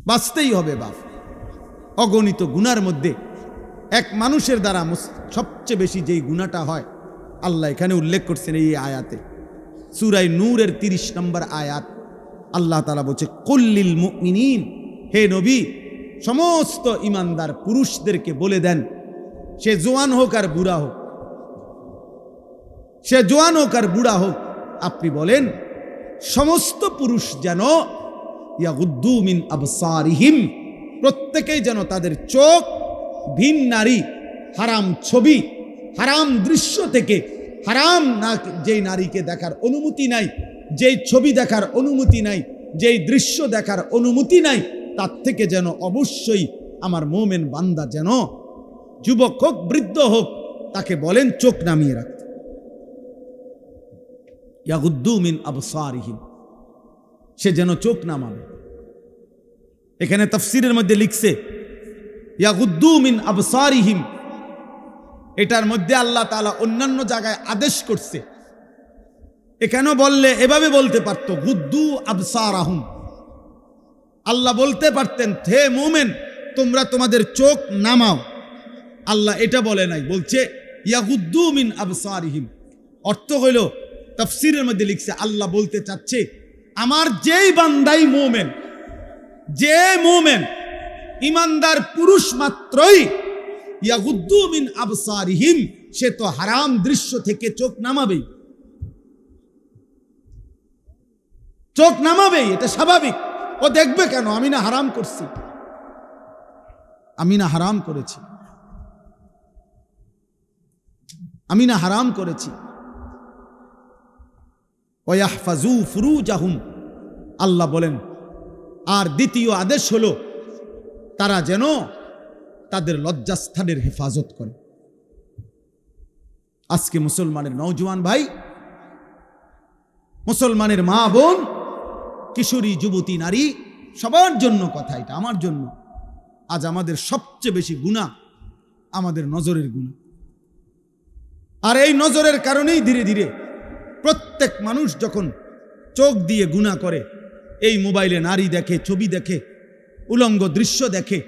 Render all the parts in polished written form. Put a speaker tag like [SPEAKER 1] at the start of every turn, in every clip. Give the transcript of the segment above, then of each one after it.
[SPEAKER 1] বাঁচতেই হবে বাপ। অগণিত গুনার মধ্যে এক মানুষের দ্বারা সবচেয়ে বেশি যেই গুনাহটা হয় আল্লাহ এখানে উল্লেখ করছেন এই আয়াতে, সূরা নূরের 30 নম্বর আয়াত। আল্লাহ তাআলা বলছে, কুল্লিল মুমিনিন, হে নবী সমস্ত ইমানদার পুরুষদেরকে বলে দেন, সে জোয়ান হোক আর বুড়া হোক, সে জোয়ান হোক আর বুড়া হোক, আপনি বলেন সমস্ত পুরুষ যেন ইয়াগুদ্দু মিন আবসারিহিম, প্রত্যেকেই যেন তাদের চোখ ভিন নারী, হারাম ছবি, হারাম দৃশ্য থেকে, হারাম না যেই নারীকে দেখার অনুমতি নাই, যেই ছবি দেখার অনুমতি নাই, যেই দৃশ্য দেখার অনুমতি নাই, তার থেকে যেন অবশ্যই আমার মোমেন বান্দা যেন যুবক হোক বৃদ্ধ হোক তাকে বলেন চোখ নামিয়ে রাখতে। ইয়াগুদ্দু মিন আবসারিহিম, সে যেন চোখ নামাবে। এখানে তাফসীরের মধ্যে লিখছে ইয়াগুদ্দু মিন আবসারিহিম, এটার মধ্যে আল্লাহ তাআলা অন্যান্য জায়গায় আদেশ করছে। এখানেও বললে এভাবে বলতে পারত, গুদ্দু আবসারাহুম, আল্লাহ বলতে পারতেন হে মুমিন তোমরা তোমাদের চোখ নামাও। আল্লাহ এটা বলে নাই, বলছে ইয়াগুদ্দু মিন আবসারিহিম। অর্থ হইল তাফসীরের মধ্যে লিখছে আল্লাহ বলতে চাচ্ছে আমার যেই বান্দাই মুমিন, যে মুমিন ইমানদার পুরুষ মাত্রই ইয়াগুদ্দু মিন আবসারিহিম, সে তো হারাম দৃশ্য থেকে চোখ নামাবেই, চোখ নামাবেই, এটা স্বাভাবিক। ও দেখবে কেন? আমি না হারাম করছি, আমি না হারাম করেছি, আমি না হারাম করেছি। ওয়াহফাজু ফুরুজাহুম, আল্লাহ বলেন আর দ্বিতীয় আদেশ হলো তারা যেন তাদের লজ্জাস্থানের হেফাজত করে। আজকে মুসলমানের নওজোয়ান ভাই, মুসলমানের মা বোন, কিশোরী যুবতী নারী, সবার জন্য কথা এটা, আমার জন্য। আজ আমাদের সবচেয়ে বেশি গুনাহ আমাদের নজরের গুনাহ, আর এই নজরের কারণেই ধীরে ধীরে প্রত্যেক মানুষ যখন চোখ দিয়ে গুনাহ করে, এই মোবাইলে নারী দেখে, ছবি দেখে, উলঙ্গ দৃশ্য দেখে,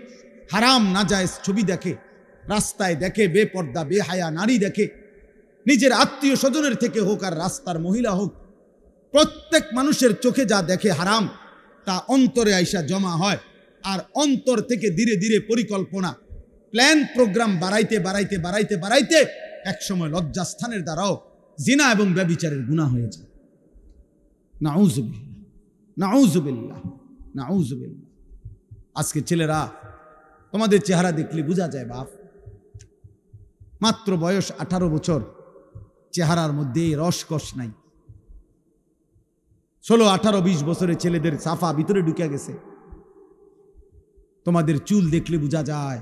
[SPEAKER 1] হারাম নাজায়েজ ছবি দেখে, রাস্তায় দেখে বেপর্দা বেহায়া নারী দেখে, নিজের আত্মীয় স্বজনের থেকে হোক আর রাস্তার মহিলা হোক, প্রত্যেক মানুষের চোখে যা দেখে হারাম তা অন্তরে আইসা জমা হয়। আর অন্তর থেকে ধীরে ধীরে পরিকল্পনা, প্ল্যান, প্রোগ্রাম বাড়াইতে বাড়াইতে বাড়াইতে বাড়াইতে একসময় লজ্জাস্থানের দ্বারাও জিনা এবং ব্যভিচারের গুনাহ হয়ে যায়। নাউযুবিল্লাহ, নাউযুবিল্লাহ, নাউযুবিল্লাহ। আজকে ছেলেরা তোমাদের চেহারা দেখলে বোঝা যায় বাপ, মাত্র বয়স 18 বছর, চেহারার মধ্যে রসকস নাই। 16, 18, 20 বছরের ছেলেদের সাফা ভিতরে ঢুকে গেছে। তোমাদের চুল দেখলে বোঝা যায়,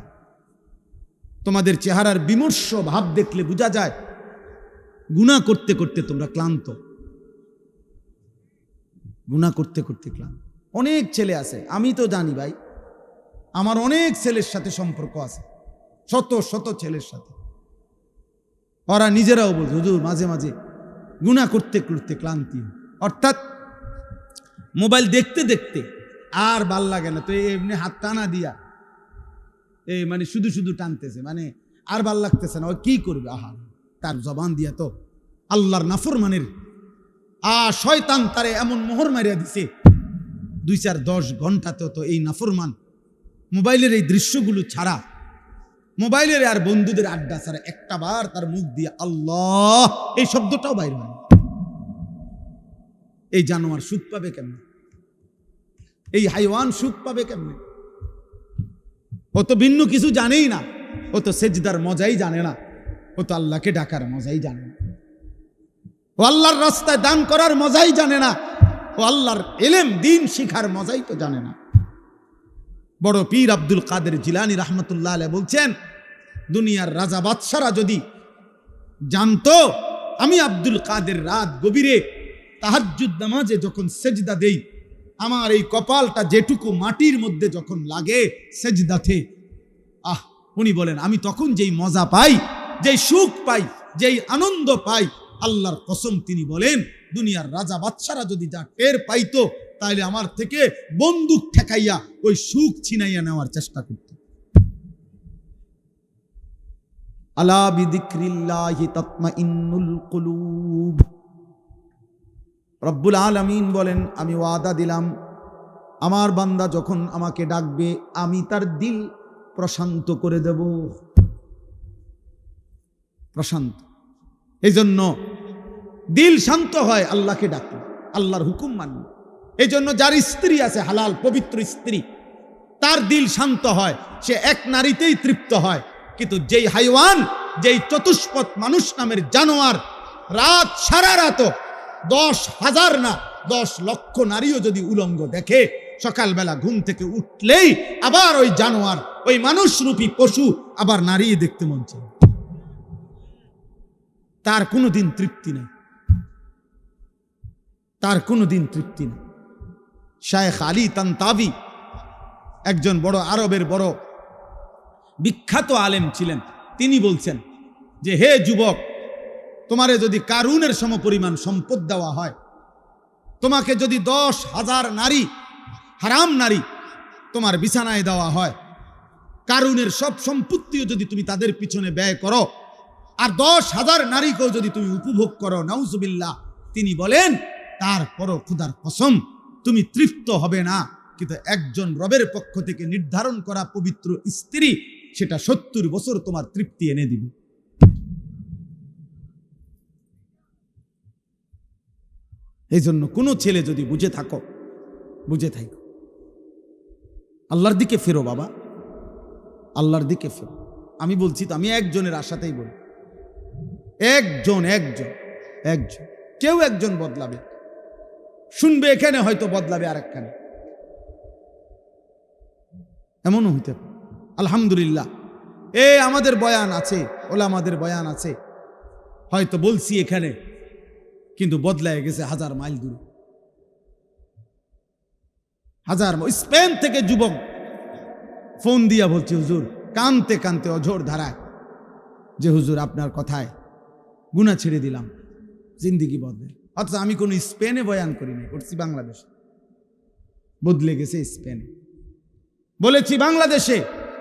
[SPEAKER 1] তোমাদের চেহারার বিমর্ষ ভাব দেখলে বোঝা যায় গুনাহ করতে করতে তোমরা ক্লান্ত, গুনাহ করতে করতে ক্লান্ত। অনেক ছেলে আছে, আমি তো জানি ভাই, আমার অনেক ছেলের সাথে সম্পর্ক আছে, শত শত ছেলের সাথে। ওরা নিজেরাও বলছে হুজুর মাঝে মাঝে গুনাহ করতে করতে ক্লান্তি, অর্থাৎ মোবাইল দেখতে দেখতে আর ভাল লাগে না, তো এমনি হাত টানা দিয়া মানে শুধু শুধু টানতেছে, মানে আর ভাল লাগতেছে না, ও কি করবে? আহা, তার জবান দিয়া তো আল্লাহর নাফরমানের শয়তান তারে এমন মোহর মারিয়া দিছে, 2-4-10 ঘন্টাতে তো এই নাফরমান মোবাইলের এই দৃশ্যগুলো ছাড়া, মোবাইলের আর বন্ধুদের আড্ডা ছাড়া একটা বার তার মুখ দিয়ে আল্লাহ এই শব্দটাও বাইর হয়। এই জানোয়ার সুখ পাবে কেমনে? এই হাইওয়ান সুখ পাবে কেমনে? ও তো ভিন্ন কিছু জানেই না, ও তো সেজদার মজাই জানে না, ও তো আল্লাহকে ডাকার মজাই জানে না, ও আল্লাহর রাস্তায় দান করার মজাই জানে না, ও আল্লাহর ইলম দ্বীন শিখার মজাই তো জানে না। বড় পীর আব্দুল কাদের জিলানী রাহমাতুল্লাহ আলাইহি বলছেন, দুনিয়ার রাজা বাদশারা যদি জানতো আমি আব্দুল কাদের রাত গভীরে তাহাজ্জুদ নামাজে যখন সেজদা দেই, আমার এই কপালটা যেটুকু মাটির মধ্যে যখন লাগে সেজদাতে, উনি বলেন আমি তখন যেই মজা পাই, যেই সুখ পাই, যেই আনন্দ পাই, আল্লাহর কসম তিনি বলেন দুনিয়ার রাজা বাদশারা যদি যা টের পাইতো তাইলে আমার থেকে বন্দুক ঠেকাইয়া ওই সুখ ছিনাইয়া নেওয়ার চেষ্টা করত। আলা বিযিকরিল্লাহি তাতমাইন্নুল কুলুব। রব্বুল আলামিন বলেন, আমি ওয়াদা দিলাম আমার বান্দা যখন আমাকে ডাকবে আমি তার দিল প্রশান্ত করে দেব। প্রশান্ত, এই জন্য দিল শান্ত হয় আল্লাহকে ডাকলে, আল্লাহর হুকুম মানলে। এই জন্য যার স্ত্রী আছে হালাল পবিত্র স্ত্রী, তার দিল শান্ত হয়, সে এক নারীতেই তৃপ্ত হয়। কিন্তু যেই হাইওয়ান, যেই চতুষ্পদ মানুষ নামের জানোয়ার রাত সারা রাত 10,000 না 10 লক্ষ নারীও যদি উলঙ্গ দেখে, সকালবেলা ঘুম থেকে উঠলেই আবার ওই জানোয়ার, ওই মানুষরূপী পশু আবার নারী দেখতে মন চায়। তার কোনোদিন তৃপ্তি নেই, তার কোনোদিন তৃপ্তি নেই। শায়েখ আলী তানতাবি একজন বড় আরবের বড় বিখ্যাত আলেম ছিলেন। তিনি বলছেন যে, হে যুবক, তোমারে যদি কারুনের সমপরিমাণ সম্পদ দেওয়া হয়, তোমাকে যদি 10,000 নারী, হারাম নারী তোমার বিছানায় দেওয়া হয়, কারুনের সব সম্পত্তিও যদি তুমি তাদের পিছনে ব্যয় করো, আর 10,000 নারীকেও যদি তুমি উপভোগ করো, নাউজুবিল্লাহ, তিনি বলেন তারপরও খোদার কসম তুমি তৃপ্ত হবে না। কিন্তু একজন রবের পক্ষ থেকে নির্ধারণ করা পবিত্র স্ত্রী, সেটা 70 বছর তোমার তৃপ্তি এনে দিবে। এই জন্য কোনো ছেলে যদি বুঝে থাকো, বুঝে থাকো, আল্লাহর দিকে ফেরো বাবা, আল্লাহর দিকে ফেরো। আমি বলছি তো, আমি একজনের আশাতেই বলি, একজন কেউ একজন বদলাবে, শুনবে এখানে, হয়তো বদলাবে আরেকখানে, এমনও হইতে পারে। আলহামদুলিল্লাহ, আমাদের বয়ান আছে, ওলামাদের বয়ান আছে, হয়তো বলছি এখানে, কিন্তু বদলায় গেছে 1000 মাইল দূরে। 1000 মাইল। স্পেন থেকে যুবক ফোন দিয়া বলছে, হুজুর, কানতে কানতে অঝোর ধারায়, যে হুজুর আপনার কথায় গুনাহ ছেড়ে দিলাম, জিন্দিগি বদলে। অথচ আমি কোনো স্পেনে বয়ান করিনি, করছি বাংলাদেশে। বদলে গেছে স্পেনে, বলেছি বাংলাদেশে,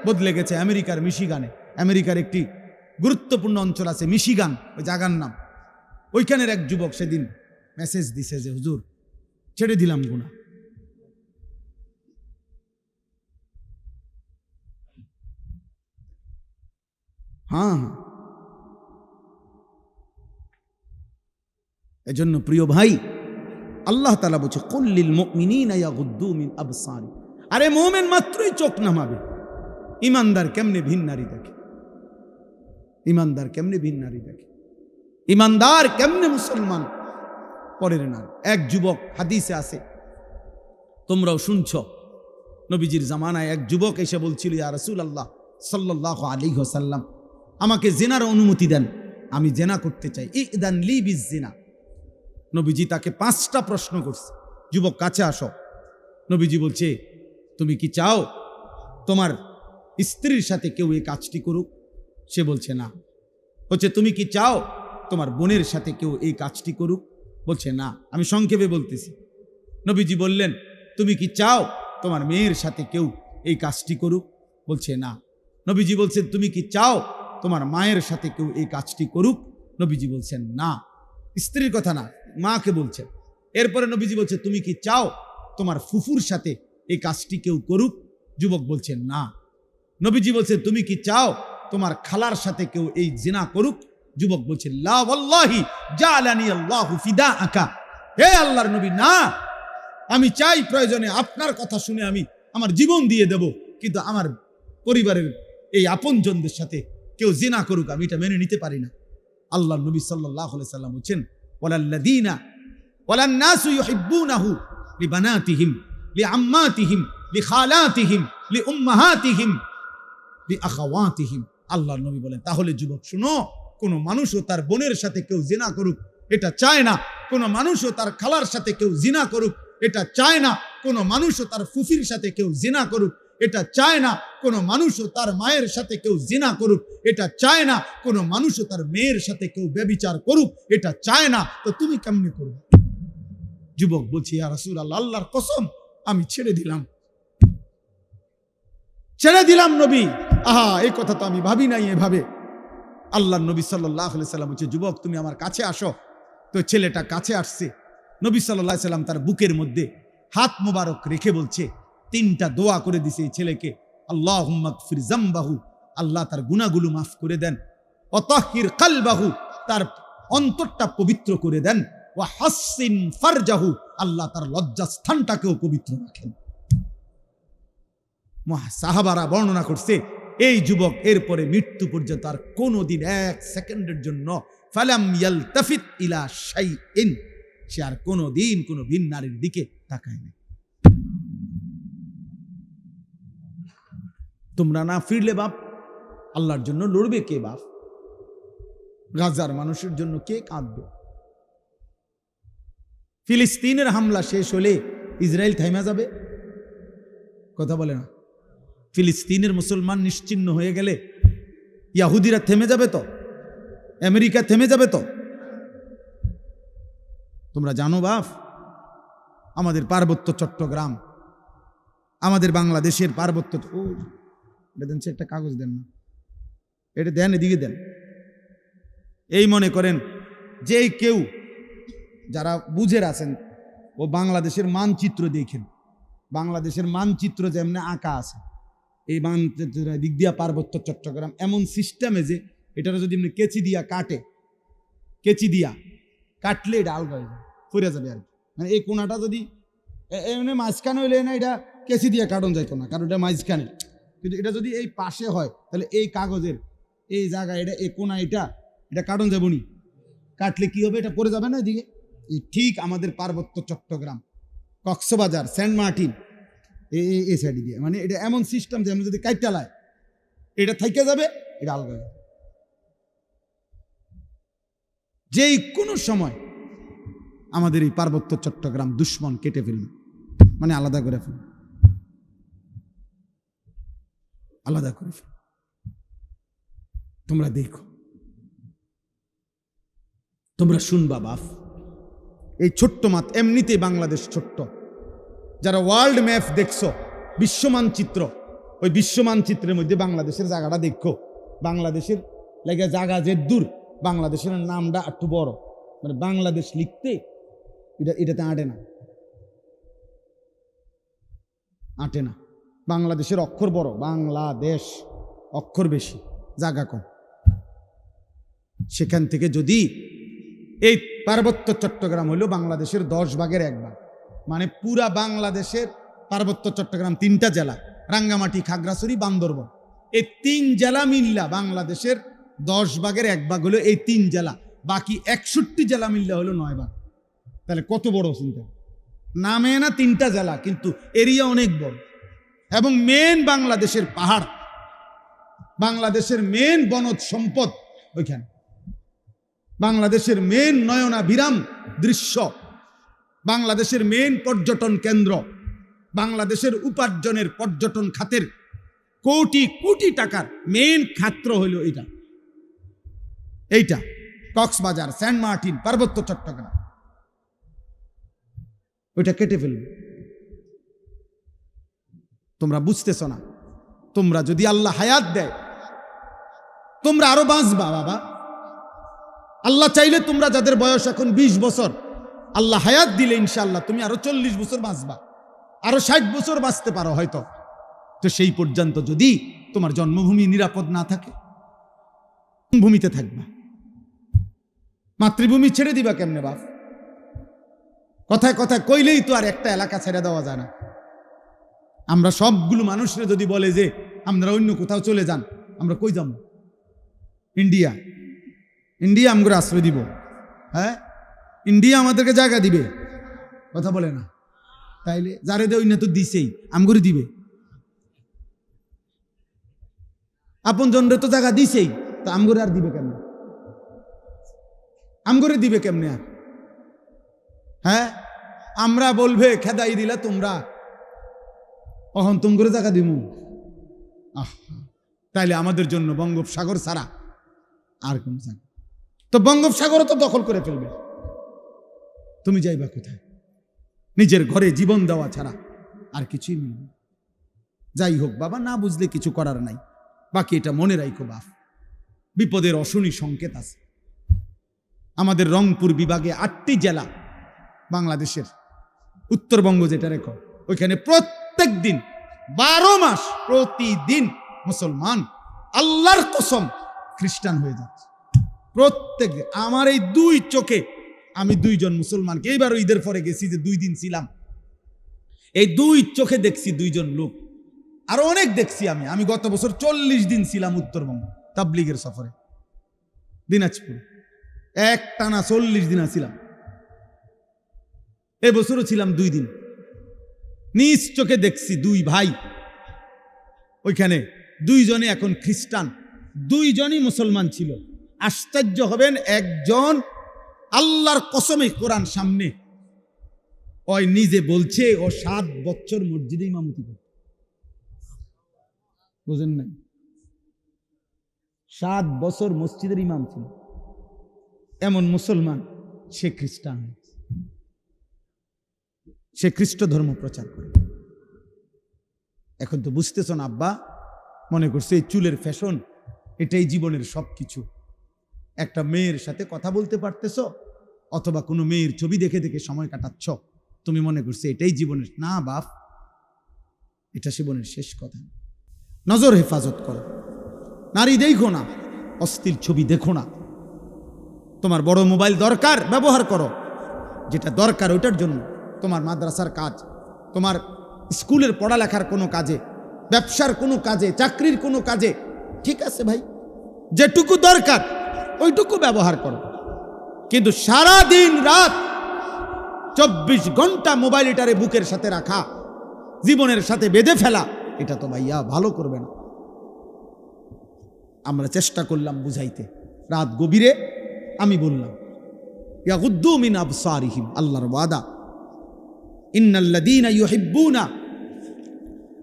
[SPEAKER 1] বদলে গেছে আমেরিকার মিশিগানে। আমেরিকার একটি গুরুত্বপূর্ণ অঞ্চল আছে মিশিগান, ওই জায়গার নাম। ওইখানের এক যুবক সেদিন মেসেজ দিছে যে, হুজুর ছেড়ে দিলাম গুনাহ। হ্যাঁ, এজন্য প্রিয় ভাই, আল্লাহ তাআলা বলছে, কুল্লিল মুমিনিনা ইয়াগুদ্দু মিন আবসারিহিম। আরে মুমিন মাত্রই চোখ নামাবে, ইমানদার কেমনে ভিন নারী দেখে, ইমানদার কেমনে ভিন নারী দেখে, ইমানদার কেমনে মুসলমান পরের নারী। এক যুবক, হাদিসে আছে, তোমরাও শুনছ, নবীজির জামানায় এক যুবক এসে বলছিল, ইয়া রাসূলুল্লাহ সাল্লাল্লাহু আলাইহি ওয়াসাল্লাম, আমাকে জিনার অনুমতি দেন, আমি জিনা করতে চাই, ইদান লি বিজিনা। নবীজি তাকে 5টা প্রশ্ন করছে, যুবক কাছে আসো। নবীজি বলছে, তুমি কি চাও তোমার স্ত্রীর সাথে কেউ এই কাজটি করুক? সে বলছে না। বলছে, তুমি কি চাও তোমার বোনের সাথে কেউ এই কাজটি করুক? বলছে না। আমি সংক্ষেপে বলতেছি। নবীজি বললেন, তুমি কি চাও তোমার মেয়ের সাথে কেউ এই কাজটি করুক? বলছে না। নবীজি বলছেন, তুমি কি চাও তোমার মায়ের সাথে কেউ এই কাজটি করুক? নবীজি বলছেন না। স্ত্রীর কথা না, মাকে বলছেন। এরপরে নবীজি বলছে, তুমি কি চাও তোমার ফুফুর সাথে এই কাজটি কেউ করুক? যুবক বলছেন না। নবীজি বলছে, তুমি কি চাও তোমার খালার সাথে কেউ এই জিনা করুক? যুবক বলছে, লা ওয়াল্লাহি জাআলানি আল্লাহু ফিদাআকা। হে আল্লাহর নবী, না, আমি চাই প্রয়োজনে আপনার কথা শুনে আমি আমার জীবন দিয়ে দেব, কিন্তু আমার পরিবারের এই আপনজনদের সাথে কেউ জিনা করুক, আমি এটা মেনে নিতে পারি না। আল্লাহর নবী সাল্লাল্লাহু আলাইহি সাল্লাম বলেন, ওয়ালাল্লাযীনা ওয়ালান্নাসু ইউহিব্বুনাহু লিবানাতিহিম লিআম্মাতিহিম লিখালাতিহিম লিউম্মাহাতিহিম লিআখাওয়াতিহিম। আল্লাহর নবী বলেন, তাহলে যুবক শুনো, কোন মানুষও তার বোনের সাথে কেউ জিনা করুক এটা চায় না। কোন মানুষও তার খালার সাথে কেউ জিনা করুক এটা চায় না। কোন মানুষও তার ফুফির সাথে কেউ জিনা করুক এটা চায় না। কোন মানুষও তার মায়ের সাথে কেউ জিনা করুক এটা চায় না। কোন মানুষও তার মেয়ের সাথে কেউ ব্যভিচার করুক এটা চায় না। তো তুমি কেমনে করবে? যুবক বলছি, ইয়া রাসূলুল্লাহ, আল্লাহর কসম আমি ছেড়ে দিলাম নবী। আহা, এই কথা তো আমি ভাবি নাই এভাবে। আল্লাহর নবী সাল্লাল্লাহু আলাইহি সাল্লাম বলছে, যুবক তুমি আমার কাছে আসো। তো ছেলেটা কাছে আসছে। নবী সাল্লাল্লাহু আলাইহি সাল্লাম তার বুকের মধ্যে হাত মোবারক রেখে বলছে, তিনটা দোয়া করে দিছে এই ছেলেকে। আল্লাহুম্মা গফির যামবাহু, আল্লাহ তার গুনাহগুলো মাফ করে দেন। ওয়া তাহহির কলবাহু, তার অন্তরটা পবিত্র করে দেন। ওয়া হাসসিন ফারজাহু, আল্লাহ তার লজ্জাস্থানটাকেও পবিত্র রাখেন। সাহাবারা বর্ণনা করছে, এই যুবক এরপরে মৃত্যু পর্যন্ত আর কোনোদিন এক সেকেন্ডের জন্য ফালাম ইয়ালতাফিত ইলা শাইইন, সে আর কোনোদিন কোনো ভিন নারীর দিকে তাকায় না। তোমরা না ফিরলে বাপ, আল্লাহর জন্য লড়বে কে বাপ? গাজার মানুষের জন্য কে কাঁদবে? ফিলিস্তিনের হামলা শেষ হলে ইসরায়েল থাইমা যাবে? কথা বলে না। ফিলিস্তিনের মুসলমান নিশ্চিহ্ন হয়ে গেলে ইয়াহুদিরা থেমে যাবে তো? আমেরিকা থেমে যাবে তো? তোমরা জানো বাপ, আমাদের পার্বত্য চট্টগ্রাম, আমাদের বাংলাদেশের পার্বত্য, একটা কাগজ দেন না, এটা দেন, এদিকে দেন। এই মনে করেন যে কেউ যারা বুঝের আছেন, ও বাংলাদেশের মানচিত্র দেখেন, বাংলাদেশের মানচিত্র যেমন আঁকা আছে, এই মানচিত্র দিক দিয়া পার্বত্য চট্টগ্রাম এমন সিস্টেমে যে এটার যদি এমনি কেচি দিয়া কাটে, কেচি দিয়া কাটলে এটা আলগা হয়ে যায়, ফুরে যাবে আর কি। মানে এই কোনাটা যদি এমনি মাঝখানে হইলে না, এটা কেচি দিয়া কাটন যাইতো না, কারণ এটা মাঝখানে। কিন্তু এটা যদি এই পাশে হয়, তাহলে এই কাগজের এই জায়গা, এটা এই কোনা, এটা কাটন যাবো নি, কাটলে কি হবে? এটা পড়ে যাবে না এদিকে। ঠিক আমাদের পার্বত্য চট্টগ্রাম, কক্সবাজার, সেন্ট মার্টিন, এই সাইডে দিয়ে, মানে এটা এমন সিস্টেম যে আমরা যদি কাইটালায় এটা থাইকে যাবে, এটা আলগা যাবে। যেই কোনো সময় আমাদের এই পার্বত্য চট্টগ্রাম দুশ্মন কেটে ফেলবে, মানে আলাদা করে ফেলবে, আলাদা করে ফেলবে। তোমরা দেখো, তোমরা শুনবা বাপ, এই ছোট্ট মাত এমনিতেই বাংলাদেশ ছোট্ট। যারা ওয়ার্ল্ড ম্যাপ দেখছো, বিশ্ব মানচিত্র, ওই বিশ্ব মানচিত্রের মধ্যে বাংলাদেশের জায়গাটা দেখো, বাংলাদেশের লেগে জায়গা যে দূর, বাংলাদেশের নামটা একটু বড়, মানে বাংলাদেশ লিখতে এটাতে আটে না। বাংলাদেশের অক্ষর বড়, বাংলাদেশ অক্ষর বেশি, জায়গা কম। সেখান থেকে যদি এই পার্বত্য চট্টগ্রাম হলো বাংলাদেশের 10 ভাগের 1 ভাগ, মানে পুরা বাংলাদেশের পার্বত্য চট্টগ্রাম 3টা জেলা, রাঙ্গামাটি, খাগড়াছড়ি, বান্দরবান, এই 3 জেলা মিল্লা বাংলাদেশের 10 ভাগের 1 ভাগ হলো এই 3 জেলা। বাকি 61 জেলা মিল্লা হলো 9 ভাগ। তাহলে কত বড় চিন্তা? নামে না 3টা জেলা, কিন্তু এরিয়া অনেক বড়। এবং মেন বাংলাদেশের পাহাড়, বাংলাদেশের মেন বনজ সম্পদ ওইখানে, বাংলাদেশের মেন নয়নাভিরাম দৃশ্য, বাংলাদেশের মেন পর্যটন কেন্দ্র, বাংলাদেশের উপার্জনের পর্যটন খাতের কোটি কোটি টাকার মেন খাত্র হইল এইটা কক্সবাজার, সেন্ট মার্টিন, পার্বত্য চট্টগ্রাম। ওইটা কেটে ফেলবে। তোমরা বুঝতেছ না, তোমরা যদি আল্লাহ হায়াত দেয়, তোমরা আরো বাঁচবা বাবা। আল্লাহ চাইলে তোমরা যাদের বয়স এখন 20 বছর, আল্লাহ হায়াত দিলে ইনশাআল্লাহ তুমি আরো 40 বছর বাঁচবা, আরো 60 বছর বাঁচতে পারো হয়তো। তো সেই পর্যন্ত যদি তোমার জন্মভূমি নিরাপদ না থাকে, ভূমিতে থাকবা, মাতৃভূমি ছেড়ে দিবা কেমনে বাপ? কথায় কথায় কইলেই তো আর একটা এলাকা ছেড়ে দেওয়া যায় না। আমরা সবগুলো মানুষরা যদি বলে যে আমরা অন্য কোথাও চলে যান, আমরা কই যাব? ইন্ডিয়া আমাদের আশ্রয় দিব? হ্যাঁ, ইন্ডিয়া আমাদেরকে জায়গা দিবে? কথা বলে না। তাইলে যারে দে অন্য তো দিছেই, আমগরে দিবে। আপন জনরে তো জায়গা দিছেই, তো আমগরে আর দিবে কেমনে? আমগরে দিবে কেমনে আর? হ্যাঁ, আমরা বলবে খেদাই দিলা তোমরা, অহন তুম করে জায়গা দিমু। তাইলে আমাদের জন্য বঙ্গোপসাগর ছাড়া আর কোন জায়গা? তো বঙ্গোপসাগরও তো দখল করে ফেলবে, তুমি যাইবা কোথায়? নিজের ঘরে জীবন দেওয়া ছাড়া আর কিছুই মিলবে না। যাই হোক বাবা, না বুঝলে কিছু করার নাই। বাকি এটা মনে রাখো বাপ, বিপদের অশনি সংকেত আছে। আমাদের রংপুর বিভাগে 8টি জেলা বাংলাদেশের, উত্তরবঙ্গ যেটা রেখো, ওইখানে প্রত্যেক দিন 12 মাস প্রতিদিন মুসলমান আল্লাহর কসম খ্রিস্টান হয়ে যাচ্ছে প্রত্যেক দিন। আমার এই 2 চোখে আমি 2 জন মুসলমানকে, এইবার ঈদের পরে গেছি যে 2 দিন ছিলাম, এই 2 চোখে দেখছি 2 জন লোক। আরো অনেক দেখছি আমি গত বছর 40 দিন ছিলাম উত্তরবঙ্গ তাবলিগের সফরে, দিনাজপুর এক টানা 40 দিন ছিলাম। এবছরও ছিলাম 2 দিন। নিজ চোখে দেখছি 2 ভাই ওইখানে, 2 জনে এখন খ্রিস্টান, 2 জনই মুসলমান ছিল। আশ্চর্য হবেন, একজন আল্লাহর কসমে কোরআন সামনে ওই নিজে বলছে ও 7 বছর মসজিদে ইমামতি করত। বুঝেন নাই? 7 বছর মসজিদের ইমাম ছিল। এমন মুসলমান, সে খ্রিস্টান, সে খ্রিস্ট ধর্ম প্রচার করে। এখন তো বুঝতেছ না আব্বা, মনে করছে এই চুলের ফ্যাশন এটাই জীবনের সবকিছু। একটা মেয়ের সাথে কথা বলতে পারতেছ, অথবা কোনো মেয়ের ছবি দেখে দেখে সময় কাটাচ্ছ, তুমি মনে করছে এটাই জীবনের। না বাপ, এটা জীবনের শেষ কথা। নজর হেফাজত করো, নারী দেখো না, অশ্লীল ছবি দেখো না। তোমার বড় মোবাইল দরকার, ব্যবহার করো, যেটা দরকার ওইটার জন্য। তোমার মাদ্রাসার কাজ, তোমার স্কুলের পড়ালেখার কোনো কাজে, ব্যবসার কোনো কাজে, চাকরির কোনো কাজে, ঠিক আছে ভাই, যেটুকু দরকার ওইটুকু ব্যবহার করো। কিন্তু সারা দিন রাত 24 ঘন্টা মোবাইলটারে বুকের সাথে রাখা, জীবনের সাথে বেঁধে ফেলা, এটা তো ভাইয়া ভালো করবে না। আমরা চেষ্টা করলাম বুঝাইতে, রাত গভীরে আমি বললাম, ইয়াগুদ্দু মিন আবসারিহিম, আল্লাহর ওয়াদা, ইন্নাল্লাযীনা ইউহিব্বুনা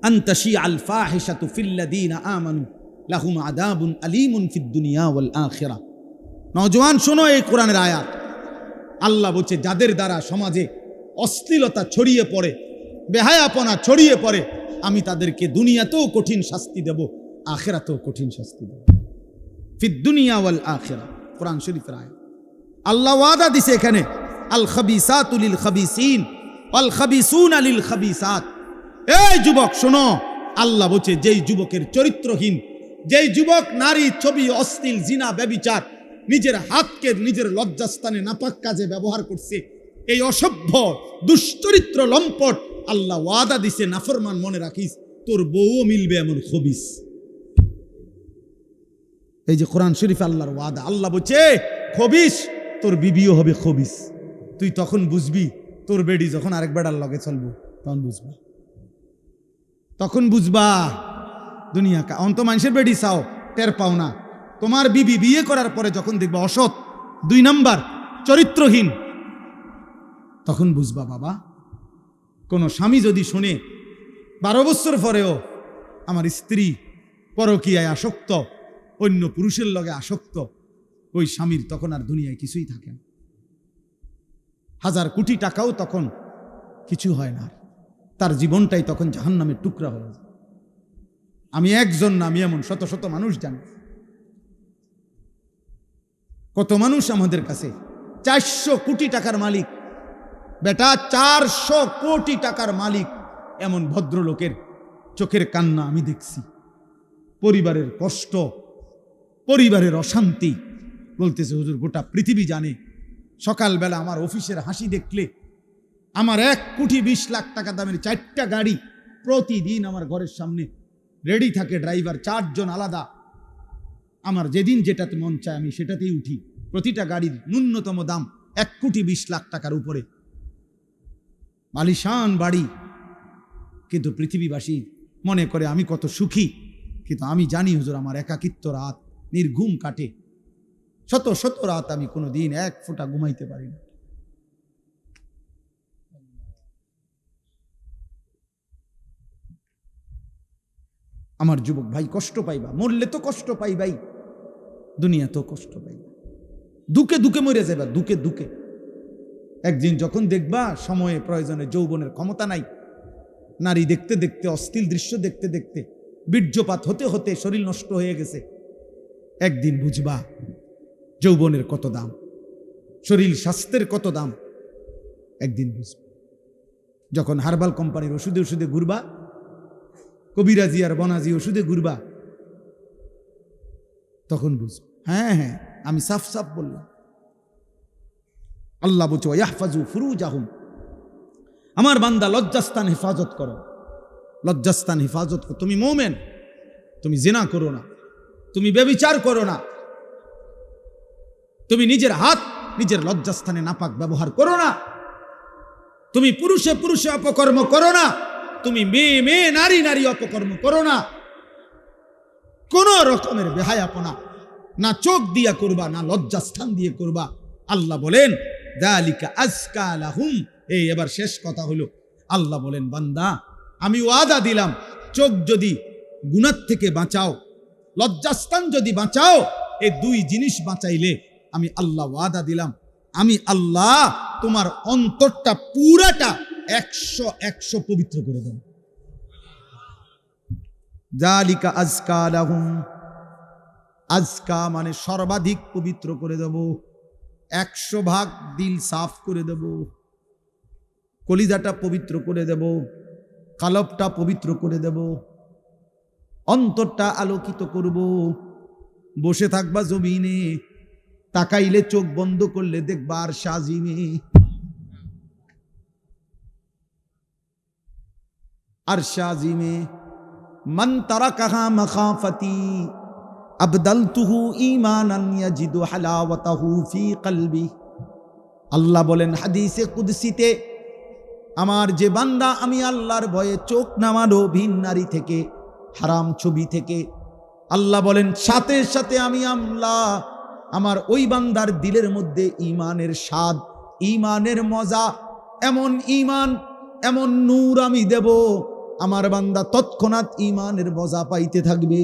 [SPEAKER 1] আন তাশিআল ফাহিশাতু ফিল্লাযীনা আমানু লাহুম আযাবুন আলীমুন ফিদ দুনিয়া ওয়াল আখিরাহ। নওজোয়ান শোনো এই কোরআনের আয়াত। আল্লাহ বলছে, যাদের দ্বারা সমাজে অশ্লীলতা ছড়িয়ে পড়ে, বেহায়াপনা ছড়িয়ে পড়ে, আমি তাদেরকে দুনিয়াতেও কঠিন শাস্তি দেব, আখিরাতেও কঠিন শাস্তি দেব। ফিদ দুনিয়া ওয়াল আখিরাহ, কোরআন শরীফের আয়াত। আল্লাহ ওয়াদা দিছে এখানে, আল খাবিসাতু লিল খাবিসিন ওয়াল খাবিসুনা লিল খাবিসাত। এই যুবক শোনো, আল্লাহ বলছে, যেই যুবকের চরিত্রহীন, যেই যুবক নারী ছবি, অশ্লীল, জিনা, ব্যভিচার, নিজের হাতকে নিজের লজ্জাস্থানে নাপাক কাজে ব্যবহার করছে, এই অসভ্য দুশ্চরিত্র লম্পট, আল্লাহ ওয়াদা দিছে, নাফরমান মনে রাখিস, তোর বউও মিলবে এমন খবিস। এই যে কোরআন শরীফ আল্লাহর ওয়াদা, আল্লাহ বলছে খবিস, তোর বিবিও হবে খবিস। তুই তখন বুঝবি, তোর বেডি যখন আরেক বেড়ার লগে চলবো তখন বুঝবা, তখন বুঝবা দুনিয়া কা অন্ত মানুষের বেডি চাও, টের পাও না। তোমার বিবি বিয়ে করার পরে যখন দেখবা অসৎ, 2 নাম্বার, চরিত্রহীন, তখন বুঝবা বাবা। কোন স্বামী যদি শুনে 12 বছর পরেও আমার স্ত্রী পরকীয়ায় আসক্ত, অন্য পুরুষের লগে আসক্ত, ওই স্বামীর তখন আর দুনিয়ায় কিছুই থাকে না। 1000 কোটি টাকাও তখন কিছু হয় না, তার জীবনটাই তখন জাহান্নামের টুকরা হয়ে যায়। আমি একজন না, আমি এমন শত শত মানুষ জানি। কত মানুষ আমাদের কাছে 400 কোটি টাকার মালিক, বেটা 400 কোটি টাকার মালিক, এমন ভদ্রলোকের চোখের কান্না আমি দেখছি। পরিবারের কষ্ট, পরিবারের অশান্তি, বলতেছে হুজুর গোটা পৃথিবী জানে। সকালবেলা আমার অফিসের হাসি দেখলে, আমার 1,20,00,000 টাকা দামের 4টা গাড়ি প্রতিদিন আমার ঘরের সামনে রেডি থাকে, ড্রাইভার 4 জন আলাদা। আমার যেদিন যেটাতে মন চায় আমি সেটাতেই উঠি। প্রতিটা গাড়ির ন্যূনতম দাম 1,20,00,000 টাকার উপরে, আলিশান বাড়ি। কিন্তু পৃথিবীবাসী মনে করে আমি কত সুখী, কিন্তু আমি জানি হুজুর আমার একাকিত্ব রাত নির্ঘুম কাটে। শত শত রাত আমি কোনোদিন 1 ফোঁটা ঘুমাইতে পারি না। আমার যুবক ভাই, কষ্ট পাইবা, মরলে তো কষ্ট পাইবাই, দুনিয়া তো কষ্ট পাইবা, দুকে দুকে মরে যাইবা, দুকে দুকে। একদিন যখন দেখবা সময়ে প্রয়োজনে যৌবনের ক্ষমতা নাই, নারী দেখতে দেখতে, অশ্লীল দৃশ্য দেখতে দেখতে, বীর্যপাত হতে হতে শরীর নষ্ট হয়ে গেছে, একদিন বুঝবা যৌবনের কত দাম, শরীর স্বাস্থ্যের কত দাম, একদিন বুঝবা। যখন হার্বাল কোম্পানির ওষুধে ওষুধে ঘুরবা, কবিরাজি আর বনাজি ওষুধে ঘুরবা, তখন বুঝবা। হ্যাঁ হ্যাঁ, আমি সাফ সাফ বললাম। আল্লাহ বলছো ইয়াহফাজু ফুরুজাহুম, আমার বান্দা লজ্জাস্থান হেফাজত করো, লজ্জাস্থান হেফাজত করো। তুমি মোমেন, তুমি জিনা করো না, তুমি ব্যভিচার করো না, তুমি নিজের হাত নিজের লজ্জাস্থানে নাপাক ব্যবহার করো না, তুমি পুরুষে পুরুষে অপকর্ম করো না, তুমি মেয়ে মেয়ে নারী নারী অপকর্ম করো না, কোন রকমের বেহায়াপনা না চোখ দিয়া করবা না লজ্জাস্থান দিয়ে করবা। আল্লাহ বলেন যালিকা আজকা লাহুম। এই এবার শেষ কথা হলো, আল্লাহ বলেন বান্দা আমি ওয়াদা দিলাম, চোখ যদি গুনাহ থেকে বাঁচাও, লজ্জাস্থান যদি বাঁচাও, এই দুই জিনিস বাঁচাইলে আমি আল্লাহ ওয়াদা দিলাম, আমি আল্লাহ তোমার অন্তরটা পুরাটা 100 পবিত্র করে দেব। যালিকা আজকা লাহুম, আজকা মানে সর্বাধিক পবিত্র করে দেব, 100 দিল সাফ করে দেব, কলিজাটা পবিত্র করে দেব, কালবটা পবিত্র করে দেব, অন্তরটা আলোকিত করব। বসে থাকবা জমিনে, তাকাইলে চোখ বন্ধ করলে দেখবা আর সাজিমে, আর সাজিমে মান তারাকাহা মাখাফাতি আবদালতুহু ঈমানান ইয়াজিদু হালাওয়াতাহু ফি কলবি। আল্লাহ বলেন হাদিসে কুদসিতে, আমার যে বান্দা আমি আল্লাহর ভয়ে চোখ নামালো ভিন নারী থেকে, হারাম ছবি থেকে, আল্লাহ বলেন সাথে সাথে আমি আল্লাহ আমার ওই বান্দার দিলের মধ্যে ঈমানের স্বাদ, ঈমানের মজা, এমন ঈমান এমন নূর আমি দেব, আমার বান্দা তৎক্ষণাৎ ঈমানের মজা পাইতে থাকবে।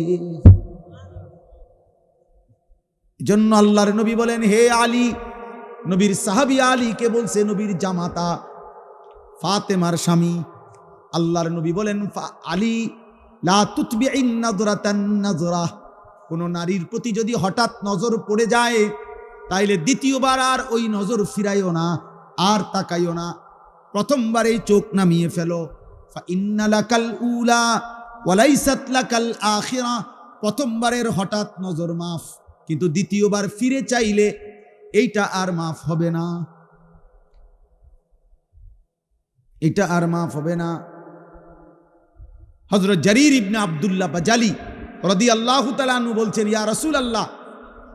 [SPEAKER 1] জন্য আল্লাহর নবী বলেন হে আলী, নবীর সাহাবী আলীকে বলছে, নবীর জামাতা ফাতেমার স্বামী, আল্লাহর নবী বলেন আলী লা তুতবিইন নাযরাতান নাযরা, কোন নারীর প্রতি যদি হঠাৎ নজর পড়ে যায় তাইলে দ্বিতীয়বার আর ওই নজর ফিরাইও না, আর তাকাইও না, প্রথমবারেই চোখ নামিয়ে ফেলো। ফা ইন্না লাকাল উলা ওয়া লাইসাত লাকাল আখিরা, প্রথমবারের হঠাৎ নজর মাফ, কিন্তু দ্বিতীয়বার ফিরে চাইলে এইটা আর মাফ হবে না, এটা আর মাফ হবে না। হযরত জারীর ইবনে আব্দুল্লাহ বাজালি রাদিয়াল্লাহু তাআলা আনহু বলছেন, ইয়া রাসূলুল্লাহ,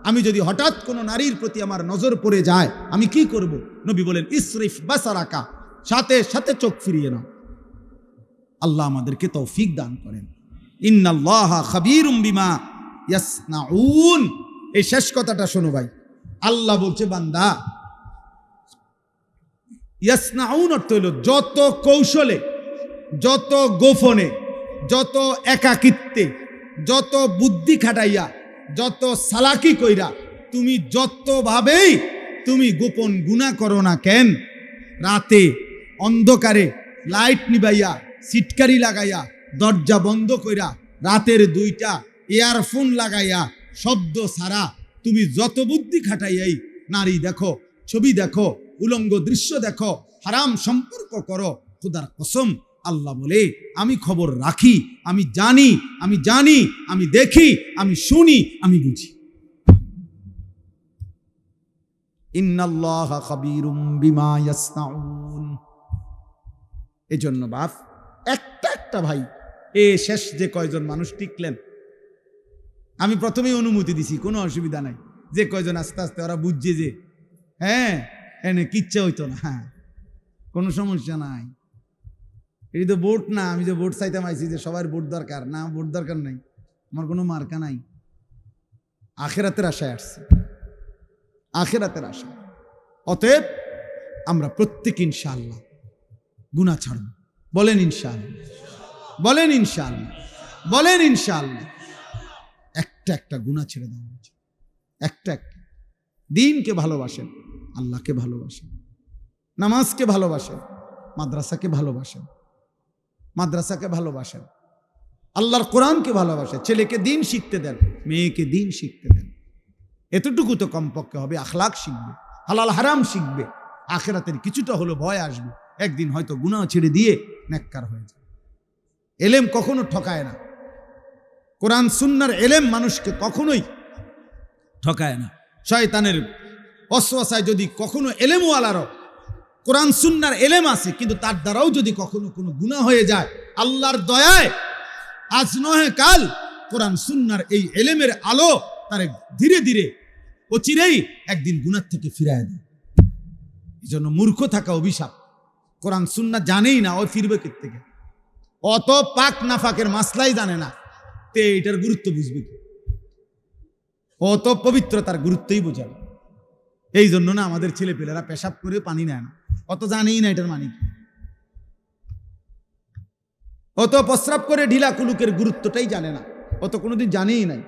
[SPEAKER 1] আমি যদি হঠাৎ কোনো নারীর প্রতি আমার নজর পড়ে যায় আমি কি করব? নবী বলেন ইসরিফ বাসারাকা, সাথে সাথে চোখ ফিরিয়ে নাও। আল্লাহ আমাদেরকে তৌফিক দান করেন। ইন্নাল্লাহা খাবীরুম বিমা ইয়াসনাউন। এই শেষ কথাটা শোনো ভাই, আল্লাহ বলছে বান্দা, ইয়াসনাউন অর্থ হইল যত কৌশলে, যত গোপনে, যত একাকিত্বে, যত বুদ্ধি খাটাইয়া, যত সালাকি কইরা, তুমি যতভাবেই তুমি গোপন গুনাহ করো না কেন, রাতে অন্ধকারে লাইট নিবাইয়া, সিটকারি লাগাইয়া, দরজা বন্ধ কইরা, রাতের 2টা ইয়ারফোন লাগাইয়া, শব্দ ছাড়া তুমি যত বুদ্ধি খাটাইয়াই নারী দেখো, ছবি দেখো, উলঙ্গ দৃশ্য দেখো, হারাম সম্পর্ক করো, খোদার কসম আল্লাহ বলে আমি খবর রাখি, আমি জানি, আমি জানি, আমি দেখি, আমি শুনি, আমি বুঝি। ইন্নাল্লাহা খাবীরুম বিমা ইয়াসনাউন। এজন্য বাপ একটা ভাই, এ শেষ যে কয়জন মানুষ টিকলেন, আমি প্রথমেই অনুমতি দিছি, কোনো অসুবিধা নাই, যে কয়জন আস্তে আস্তে ওরা বুঝছে যে হ্যাঁ এনে কিচ্ছা হইতো না, হ্যাঁ কোনো সমস্যা নাই, এই তো ভোট না, আমি যে ভোট চাইতাম আইছি যে সবার ভোট দরকার না, ভোট দরকার নাই, আমার কোনো মার্কা নাই, আখিরাতের আশায় আসছে, আখিরাতের আশা। অতএব আমরা প্রত্যেক ইনশাআল্লাহ গুনাহ ছাড়ব। বলেন ইনশাআল্লাহ, বলেন ইনশাআল্লাহ, বলেন ইনশাআল্লাহ। একটা গুনাহ ছেড়ে দেওয়া উচিত, একটা। দিনকে ভালোবাসেন, আল্লাহকে ভালোবাসেন, নামাজকে ভালোবাসেন, মাদ্রাসাকে ভালোবাসেন, মাদ্রাসাকে ভালোবাসেন, আল্লাহর কোরআনকে ভালোবাসেন, ছেলেকে দিন শিখতে দেন, মেয়েকে দিন শিখতে দেন। এতটুকু তো কমপক্ষে হবে। আখলাক শিখবে, হালাল হারাম শিখবে, আখিরাতের কিছুটা হলো ভয় আসবে, একদিন হয়তো গুনাহ ছেড়ে দিয়ে নেককার হয়ে যাবে। এলেম কখনো ঠকায় না, কোরআন সুন্নাহর এলেম মানুষকে কখনোই ঠকায় না। শয়তানের ওয়াসওয়াসায় যদি কখনো এলেমওয়ালারও কোরআন সুন্নাহর এলেম আছে, কিন্তু তার দ্বারাও যদি কখনো কোনো গুনাহ হয়ে যায়, আল্লাহর দয়ায় আজ নহে কাল কোরআন সুন্নাহর এই এলেমের আলো তারে ধীরে ধীরে অচিরেই একদিন গুনাহ থেকে ফিরায় দেয়। এই জন্য মূর্খ থাকা অভিশাপ। কোরআন সুন্নাহ জানেই না, ও ফিরবে থেকে, অত পাক নাফাকের মাসলাই জানে না, তে এটার গুরুত্ব বুঝবে কি? অত পবিত্রতার গুরুত্বই বোঝাবে। এই জন্য না আমাদের ছেলেপেলেরা পেশাব করে পানি নেয় না, অত জানেই না এটার মানে কি। অত প্রস্রাব করে ঢিলা কুলুকের গুরুত্বটাই জানে না, অত কোনোদিন জানেই নাই,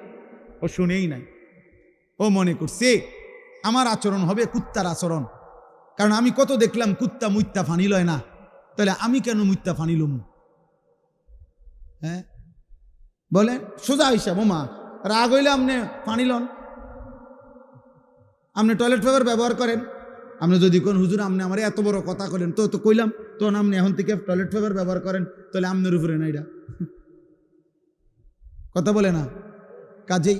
[SPEAKER 1] ও শুনেই নাই। ও মনে করছে আমার আচরণ হবে কুত্তার আচরণ, কারণ আমি কত দেখলাম কুত্তা মুত্তা ফানি লয় না, তাহলে আমি কেন মুত্তা ফানি লম? হ্যাঁ বলেন, সোজা হিসাব। ও মা রাগ হইলে আপনি পানি লন, আপনি টয়লেট পেপার ব্যবহার করেন। আপনি যদি কোন হুজুর আপনি আমার এত বড় কথা করেন, তো কইলাম তো আপনি এখন থেকে টয়লেট পেপার ব্যবহার করেন, তাহলে আপনার উপরে না এটা কথা বলে না। কাজেই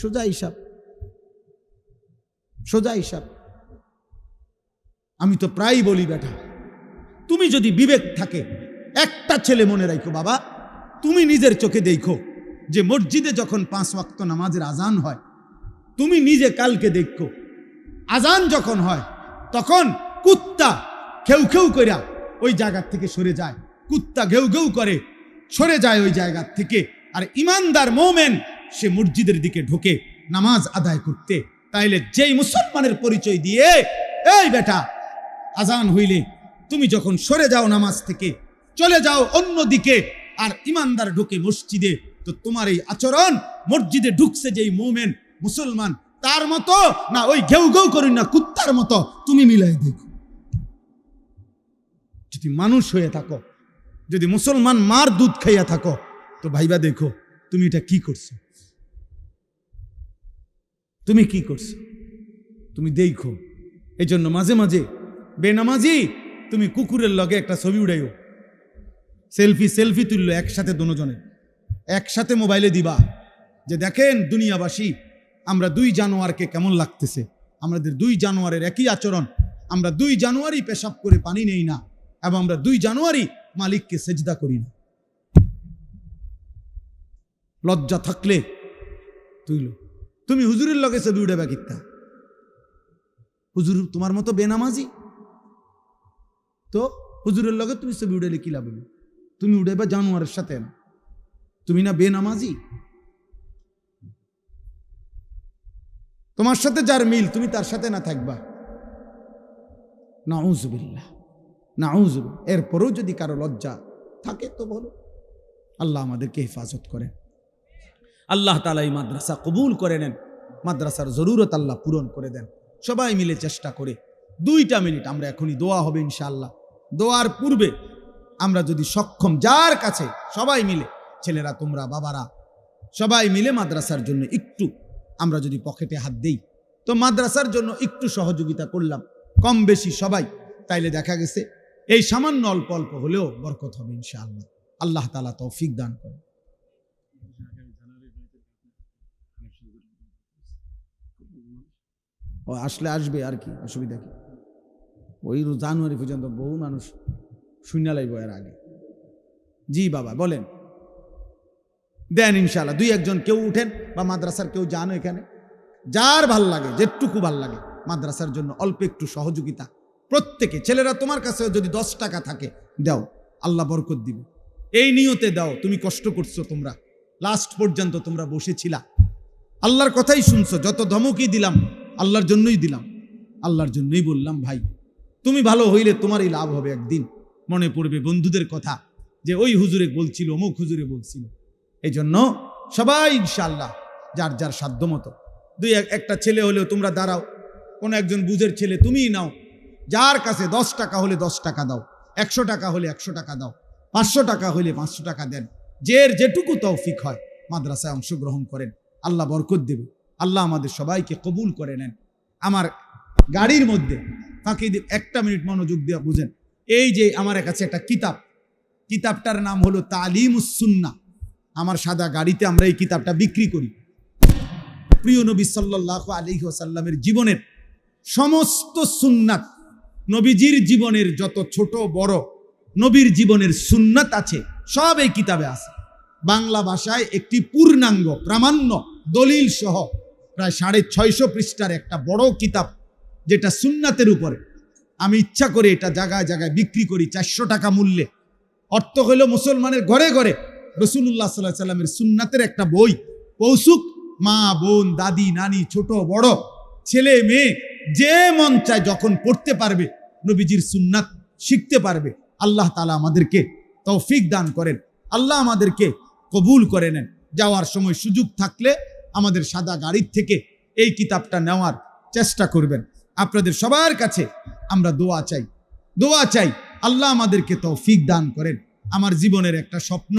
[SPEAKER 1] সোজা হিসাব, সোজা হিসাব। আমি তো প্রায়ই বলি, বেটা তুমি যদি বিবেক থাকে, একটা ছেলে মনে রাখো বাবা, তুমি নিজের চোখে দেখো যে মসজিদে যখন 5 ওয়াক্ত নামাজের আজান হয়, তুমি নিজে কালকে দেখো আজান যখন হয় তখন কুত্তা খেউ খেউ কইরা ওই জায়গার থেকে সরে যায়, কুত্তা ঘেউ ঘেউ করে সরে যায় ওই জায়গার থেকে, আর ইমানদার মোমেন সে মসজিদের দিকে ঢোকে নামাজ আদায় করতে। তাইলে যেই মুসলমানের পরিচয় দিয়ে, এই বেটা আজান হইলে তুমি যখন সরে যাও নামাজ থেকে, চলে যাও অন্য দিকে, আর ইমানদার ঢোকে মসজিদে, তো তোমার এই আচরণ মসজিদে ঢুকছে যেই মোমেন মুসলমান তার মতো না, ওই ঘেউ ঘেউ করি না কুত্তার মতো তুমি মিলাই দেখো। যদি মানুষ হয়ে থাকো, যদি মুসলমান মার দুধ খাইয়া থাকো, তো ভাইবা দেখো তুমি এটা কি করছো, তুমি কি করছো, তুমি দেখো। এই জন্য মাঝে মাঝে বেনামাজি তুমি কুকুরের লগে একটা ছবি উড়াইও, সেলফি তুললো একসাথে, দুজনে একসাথে মোবাইলে দিবা, যে দেখেন দুনিয়াবাসী আমরা 2 জানুয়ারকে কেমন লাগতেছে, আমাদের 2 জানুয়ারের একই আচরণ, আমরা 2 জানুয়ারি পেশাব করে পানি নেই না, এবং আমরা 2 জানুয়ারি মালিককে সেজদা করি না। লজ্জা থাকলে তুইলো, তুমি হুজুরের লগে ছবি উড়াবা কিত্তা? হুজুর তোমার মতো বেনামাজি, তো হুজুরের লগে তুমি ছবি উড়াইলে কি লাভ? তুমি উড়াইবা জানুয়ারের সাথে, তুমি না বেনামাজি? তোমার সাথে যার মিল তুমি তার সাথে না থাকবা, নাউজুবিল্লাহ নাউজুবিল্লাহ। এরপরেও যদি কারো লজ্জা থাকে তো বলো। আল্লাহ আমাদেরকে হেফাজত করেন, আল্লাহ তাআলা এই মাদ্রাসা কবুল করে নেন, মাদ্রাসার জরুরত আল্লাহ পূরণ করে দেন। সবাই মিলে চেষ্টা করে 2টা মিনিট আমরা এখনই দোয়া হবে ইনশাআল্লাহ। দোয়ার পূর্বে আমরা যদি সক্ষম যার কাছে সবাই মিলে, ছেলেরা তোমরা বাবারা সবাই মিলে মাদ্রাসার জন্য একটু আমরা যদি পকেটে হাত দেই, তো মাদ্রাসার জন্য একটু সহযোগিতা করলাম কম বেশি সবাই, তাইলে দেখা গেছে এই সামান্য অল্প অল্প হলেও বরকত হবে ইনশাআল্লাহ। আল্লাহ তাআলা তৌফিক দান করেন। ও আসলে আসবে, আর কি অসুবিধা কি? ওই জানুয়ারি পর্যন্ত বহু মানুষ শূন্য লাইব এর আগে। জি বাবা বলেন, দেন ইনশাআল্লাহ। 2-1 কেউ উঠেন বা মাদ্রাসার কেউ যান, এখানে যার ভাল লাগে, যেটুকু ভাল লাগে মাদ্রাসার জন্য অল্প একটু সহযোগিতা প্রত্যেকে। ছেলেরা তোমার কাছে যদি 10 টাকা থাকে দাও, আল্লাহ বরকত দিবে, এই নিয়তে দাও। তুমি কষ্ট করছো, তোমরা লাস্ট পর্যন্ত তোমরা বসেছিলা, আল্লাহর কথাই শুনছো, যত ধমকই দিলাম আল্লাহর জন্যই দিলাম, আল্লাহর জন্যই বললাম ভাই তুমি ভালো হইলে তোমারই লাভ হবে। একদিন মনে পড়বে বন্ধুদের কথা, যে ওই হুজুরে বলছিল, অমুক হুজুরে বলছিল। এই জন্য সবাই ইনশাআল্লাহ যার যার সাধ্য মতো, 2-1টা ছেলে হলেও তোমরা দাঁড়াও, কোনো একজন বুঝের ছেলে তুমিই নাও, যার কাছে 10 টাকা হলে 10 টাকা দাও, 100 টাকা হলে 100 টাকা দাও, 500 টাকা হলে 500 টাকা দেন। যেটুকু তৌফিক হয় মাদ্রাসায় অংশগ্রহণ করেন, আল্লাহ বরকত দেবে। আল্লাহ আমাদের সবাইকে কবুল করে নেন। আমার গাড়ির মধ্যে ফাঁকি দিয়ে 1 মিনিট মনোযোগ দিয়ে বুঝেন। এই যে আমার কাছে একটা কিতাবটার নাম হলো তালিমুস সুন্নাহ। আমার সাদা গাড়িতে আমরা এই কিতাবটা বিক্রি করি। প্রিয় নবী সাল্লাল্লাহু আলাইহি ওয়াসাল্লামের জীবনের সমস্ত সুন্নাত, নবীজির জীবনের যত ছোট বড় নবীর জীবনের সুন্নাত আছে সব এই কিতাবে আছে। বাংলা ভাষায় একটি পূর্ণাঙ্গ প্রামাণ্য দলিল সহ প্রায় 650 পৃষ্ঠার একটা বড় কিতাব, যেটা সুন্নাতের উপরে। আমি ইচ্ছা করে এটা জায়গায় জায়গায় বিক্রি করি 400 টাকা মূল্যে। অর্থ হলো মুসলমানের ঘরে ঘরে রাসূলুল্লাহ সাল্লাল্লাহু আলাইহি ওয়াসাল্লামের সুন্নাতের একটা বই পৌঁছুক। মা বোন দাদি নানি ছোট বড় ছেলে মেয়ে যে মন চায় যখন পড়তে পারবে, নবীজির সুন্নাত শিখতে পারবে। আল্লাহ তাআলা আমাদেরকে তৌফিক দান করেন, আল্লাহ আমাদেরকে কবুল করে নেন। যাওয়ার সময় সুযোগ থাকলে আমাদের সাদা গাড়ির থেকে এই কিতাবটা নেওয়ার চেষ্টা করবেন। আপনাদের সবার কাছে আমরা দোয়া চাই আল্লাহ আমাদেরকে তৌফিক দান করেন। আমার জীবনের একটা স্বপ্ন,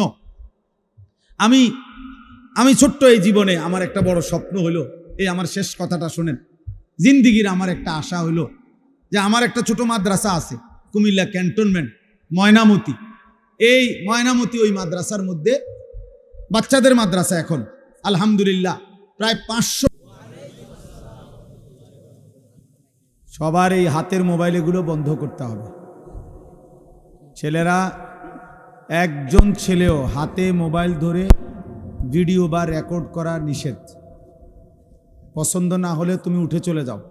[SPEAKER 1] আমি ছোট্ট এই জীবনে আমার একটা বড় স্বপ্ন হলো, এই আমার শেষ কথাটা শোনেন। জিন্দিগির আমার একটা আশা হলো যে আমার একটা ছোট মাদ্রাসা আছে কুমিল্লা ক্যান্টনমেন্ট ময়নামতি। এই ময়নামতি ওই মাদ্রাসার মধ্যে বাচ্চাদের মাদ্রাসা এখন আলহামদুলিল্লাহ প্রায় 500। সবার এই হাতের মোবাইল এগুলো বন্ধ করতে হবে। ছেলেরা, একজন ছেলেও হাতে মোবাইল ধরে ভিডিও বা রেকর্ড করা নিষেধ। পছন্দ না হলে তুমি উঠে চলে যাও।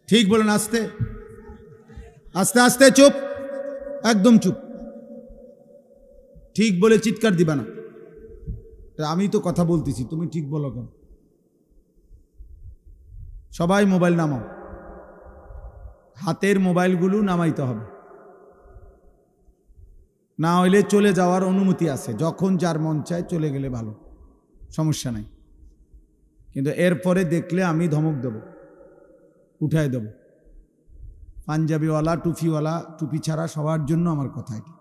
[SPEAKER 1] ঠিক বলেন? আস্তে আস্তে আস্তে, চুপ, একদম চুপ। ঠিক বলে চিৎকার দিবা না। আমি তো কথা বলতেছি, তুমি ঠিক বলো কেন? সবাই মোবাইল নামাও, হাতের মোবাইলগুলো নামাইতে হবে। না হইলে চলে যাওয়ার অনুমতি আছে, যখন যার মন চায় চলে গেলে ভালো, সমস্যা নাই। কিন্তু এরপরে দেখলে আমি ধমক দেব, উঠাই দেব। পাঞ্জাবিওয়ালা টুপিওয়ালা, টুপি ছাড়া সবার জন্য আমার কথা এটি।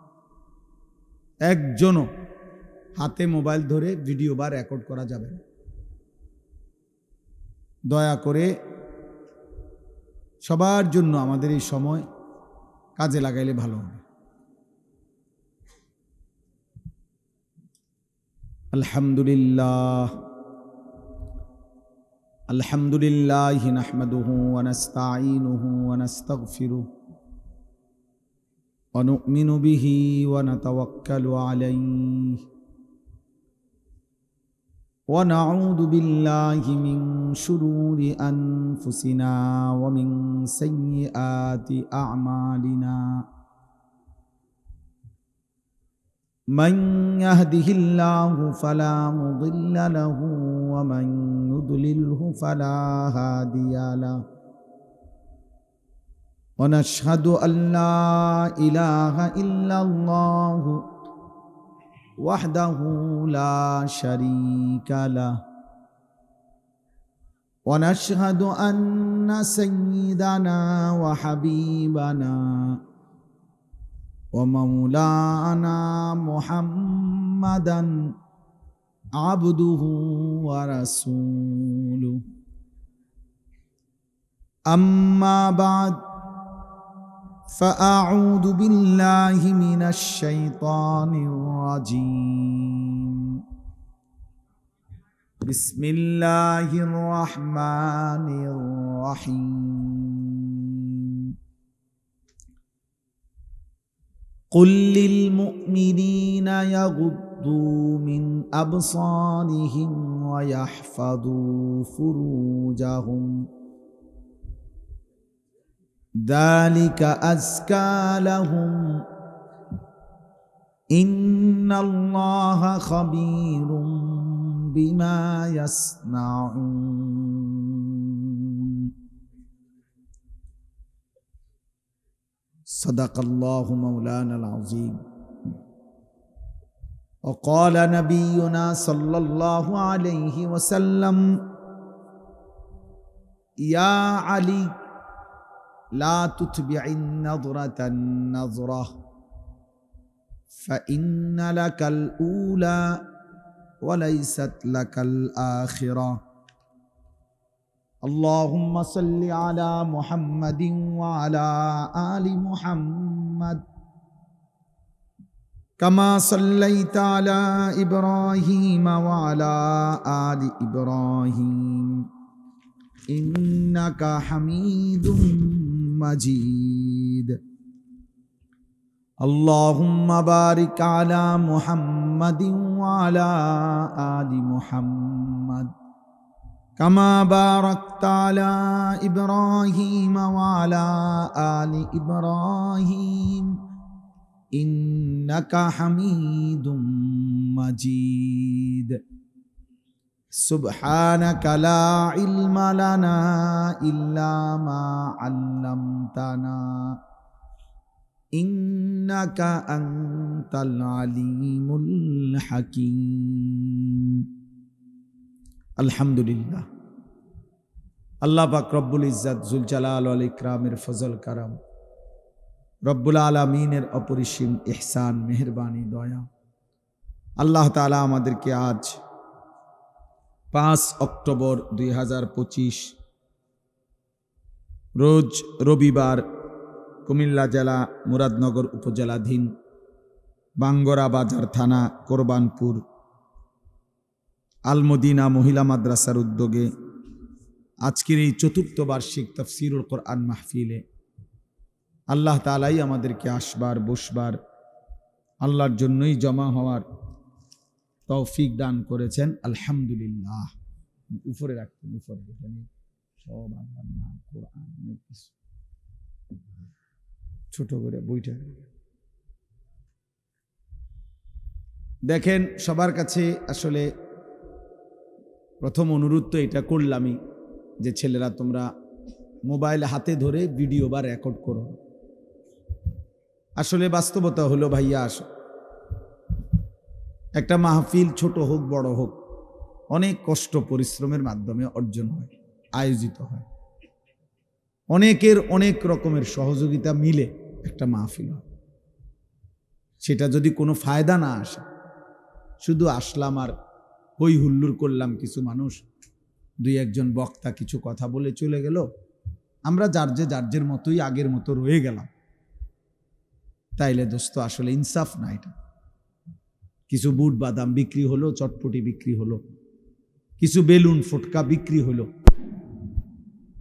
[SPEAKER 1] একজনও হাতে মোবাইল ধরে ভিডিও বা রেকর্ড করা যাবে না। দয়া করে সবার জন্য আমাদের এই সময় কাজে লাগাইলে ভালো হবে। আলহামদুলিল্লাহ আলহামদুলিল্লাহি নাহমাদুহু ওয়া নাস্তাঈনুহু ওয়া নাস্তাগফিরুহু ওয়া নু'মিনু বিহি ওয়া নাতাওয়াক্কালু আলাইহি ওয়া নাউযু বিল্লাহি মিন শুরুরি আনফুসিনা ওয়া মিন সাইয়্যাতি আ'মালিনা। من يهده الله فلا مضل له ومن يضلله فلا هادي له ونشهد أن لا إله إلا الله وحده لا شريك له ونشهد أن سيدنا وحبيبنا ومولانا محمدا عبده ورسوله أما بعد فأعوذ بالله من الشيطان الرجيم بسم الله الرحمن الرحيم قل للمؤمنين يغضوا من أبصارهم ويحفظوا فروجهم ذلك أزكى لهم إن الله خبير بما يصنعون صدق الله مولانا العظيم وقال نبينا صلى الله عليه وسلم يا علي লা তুতবি'ন নাযরাতান নাযরাহ ফাইন্না লাকাল উলা ওয়া লাইসাত লাকাল আখিরাহ। আল্লাহুম্মা সাল্লি আলা মুহাম্মাদিন ওয়া আলা আলি মুহাম্মাদ কামা সাল্লাইতা আলা ইব্রাহিম ওয়া আলা আলি ইব্রাহিম ইন্নাকা হামিদুম মাজিদ। আল্লাহুম্মা বারিক আলা মুহাম্মাদিন ওয়া আলা আলি মুহাম্মাদ কামা বারাকতা আলা ইব্রাহিম ওয়া আলা আলি ইব্রাহিম ইন্নাকা হামিদুম মাজিদ। সুবহানাকা লা ইলমা লানা ইল্লা মা আল্লামতানা ইন্নাকা আনতাল আলিমুল হাকীম। আলহামদুলিল্লাহ, আল্লাহ পাক রব্বুল ইজ্জত জুল জালাল ওয়াল ইকরামের ফজল কারাম, রব্বুল আলামিনের অপরিসীম ইহসান, মেহেরবানি, দয়া, আল্লাহ তাআলা আমাদেরকে আজ 5 অক্টোবর 2025 রোজ রবিবার কুমিল্লা জেলা মুরাদনগর উপজেলাধীন বাঙ্গরা বাজার থানা কোরবানপুর আল মদিনা মহিলা মাদ্রাসার উদ্যোগে আজকের এই ৪র্থ বার্ষিক তাফসীরুল কোরআন মাহফিলে আল্লাহ তাআলাই আমাদেরকে আসবার বসবার, আল্লাহর জন্যই জমা হওয়ার তৌফিক দান করেছেন। আলহামদুলিল্লাহ। উপরে রাখতেন, উপরে, এখানে সব আল্লাহর নাম, কোরআন, অনেক কিছু ছোট করে বইটা দেখেন। সবার কাছে আসলে প্রথম অনুরোধ তো এটা করলামই যে ছেলেরা তোমরা মোবাইল হাতে ধরে ভিডিও বা রেকর্ড করো। আসলে বাস্তবতা হলো ভাইয়া, আসো, একটা মাহফিল ছোট হোক বড় হোক অনেক কষ্ট পরিশ্রমের মাধ্যমে অর্জন হয়, আয়োজিত হয়, অনেকের অনেক রকমের সহযোগিতা মিলে একটা মাহফিল হয়। সেটা যদি কোনো ফায়দা না আসে, শুধু আসলাম আর হই হুল্লুর করলাম, কিছু মানুষ, 2-1 বক্তা কিছু কথা বলে চলে গেল, আমরা যার মতোই আগের মতো রয়ে গেলাম, তাইলে দোস্ত আসলে ইনসাফ না। এটা কিছু বুট বাদাম বিক্রি হলো, চটপটি বিক্রি হলো, কিছু বেলুন ফুটকা বিক্রি হলো,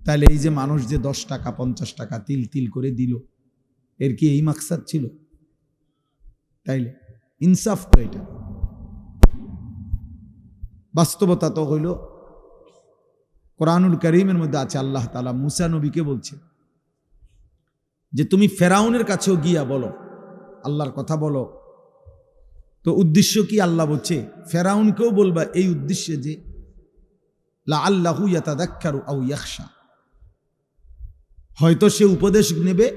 [SPEAKER 1] তাহলে এই যে মানুষ যে 10 টাকা 50 টাকা তিল তিল করে দিল, এর কি এই মাকসাদ ছিল? তাইলে ইনসাফ তো এটা। বাস্তবতা তো হইল, কোরআনুল কারীমের মধ্যে আছে, আল্লাহ তাআলা মুসা নবীকে বলছে যে তুমি ফেরাউনের কাছেও গিয়া বলো, আল্লাহর কথা বলো। তো উদ্দেশ্য কি? আল্লাহ বলছে ফেরাউনকেও বলবা এই উদ্দেশ্যে যে লাআল্লাহু ইয়াতাযাক্কারু আও ইয়াখশা, হয়তো সে উপদেশ নেবে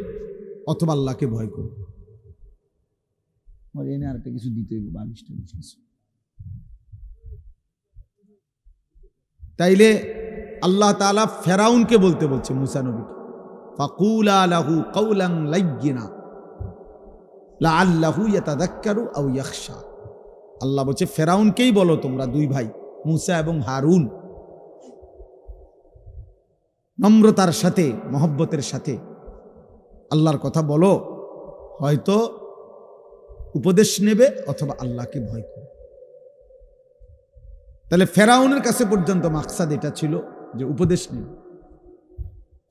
[SPEAKER 1] অথবা আল্লাহকে ভয় করবে। আর এনে আরেকটা কিছু দিতে হইব, 22টা কিছু। তাইলে আল্লাহ তাআলা ফেরাউনকে বলতে বলছে মুসা নবীকে, ফাকুলা লাহু কাওলান লাইয়িনা লাআল্লাহু ইয়াতাযাক্কারু আও ইয়াখশা। আল্লাহ বলছে ফেরাউনকেই বলো তোমরা 2 ভাই মুসা এবং হারুন, নম্রতার সাথে মহব্বতের সাথে আল্লাহর কথা বলো, হয়তো উপদেশ নেবে অথবা আল্লাহকে ভয় করবে। তাহলে ফেরাউনের কাছে পর্যন্ত মাকসাদ এটা ছিল যে উপদেশ নেবে,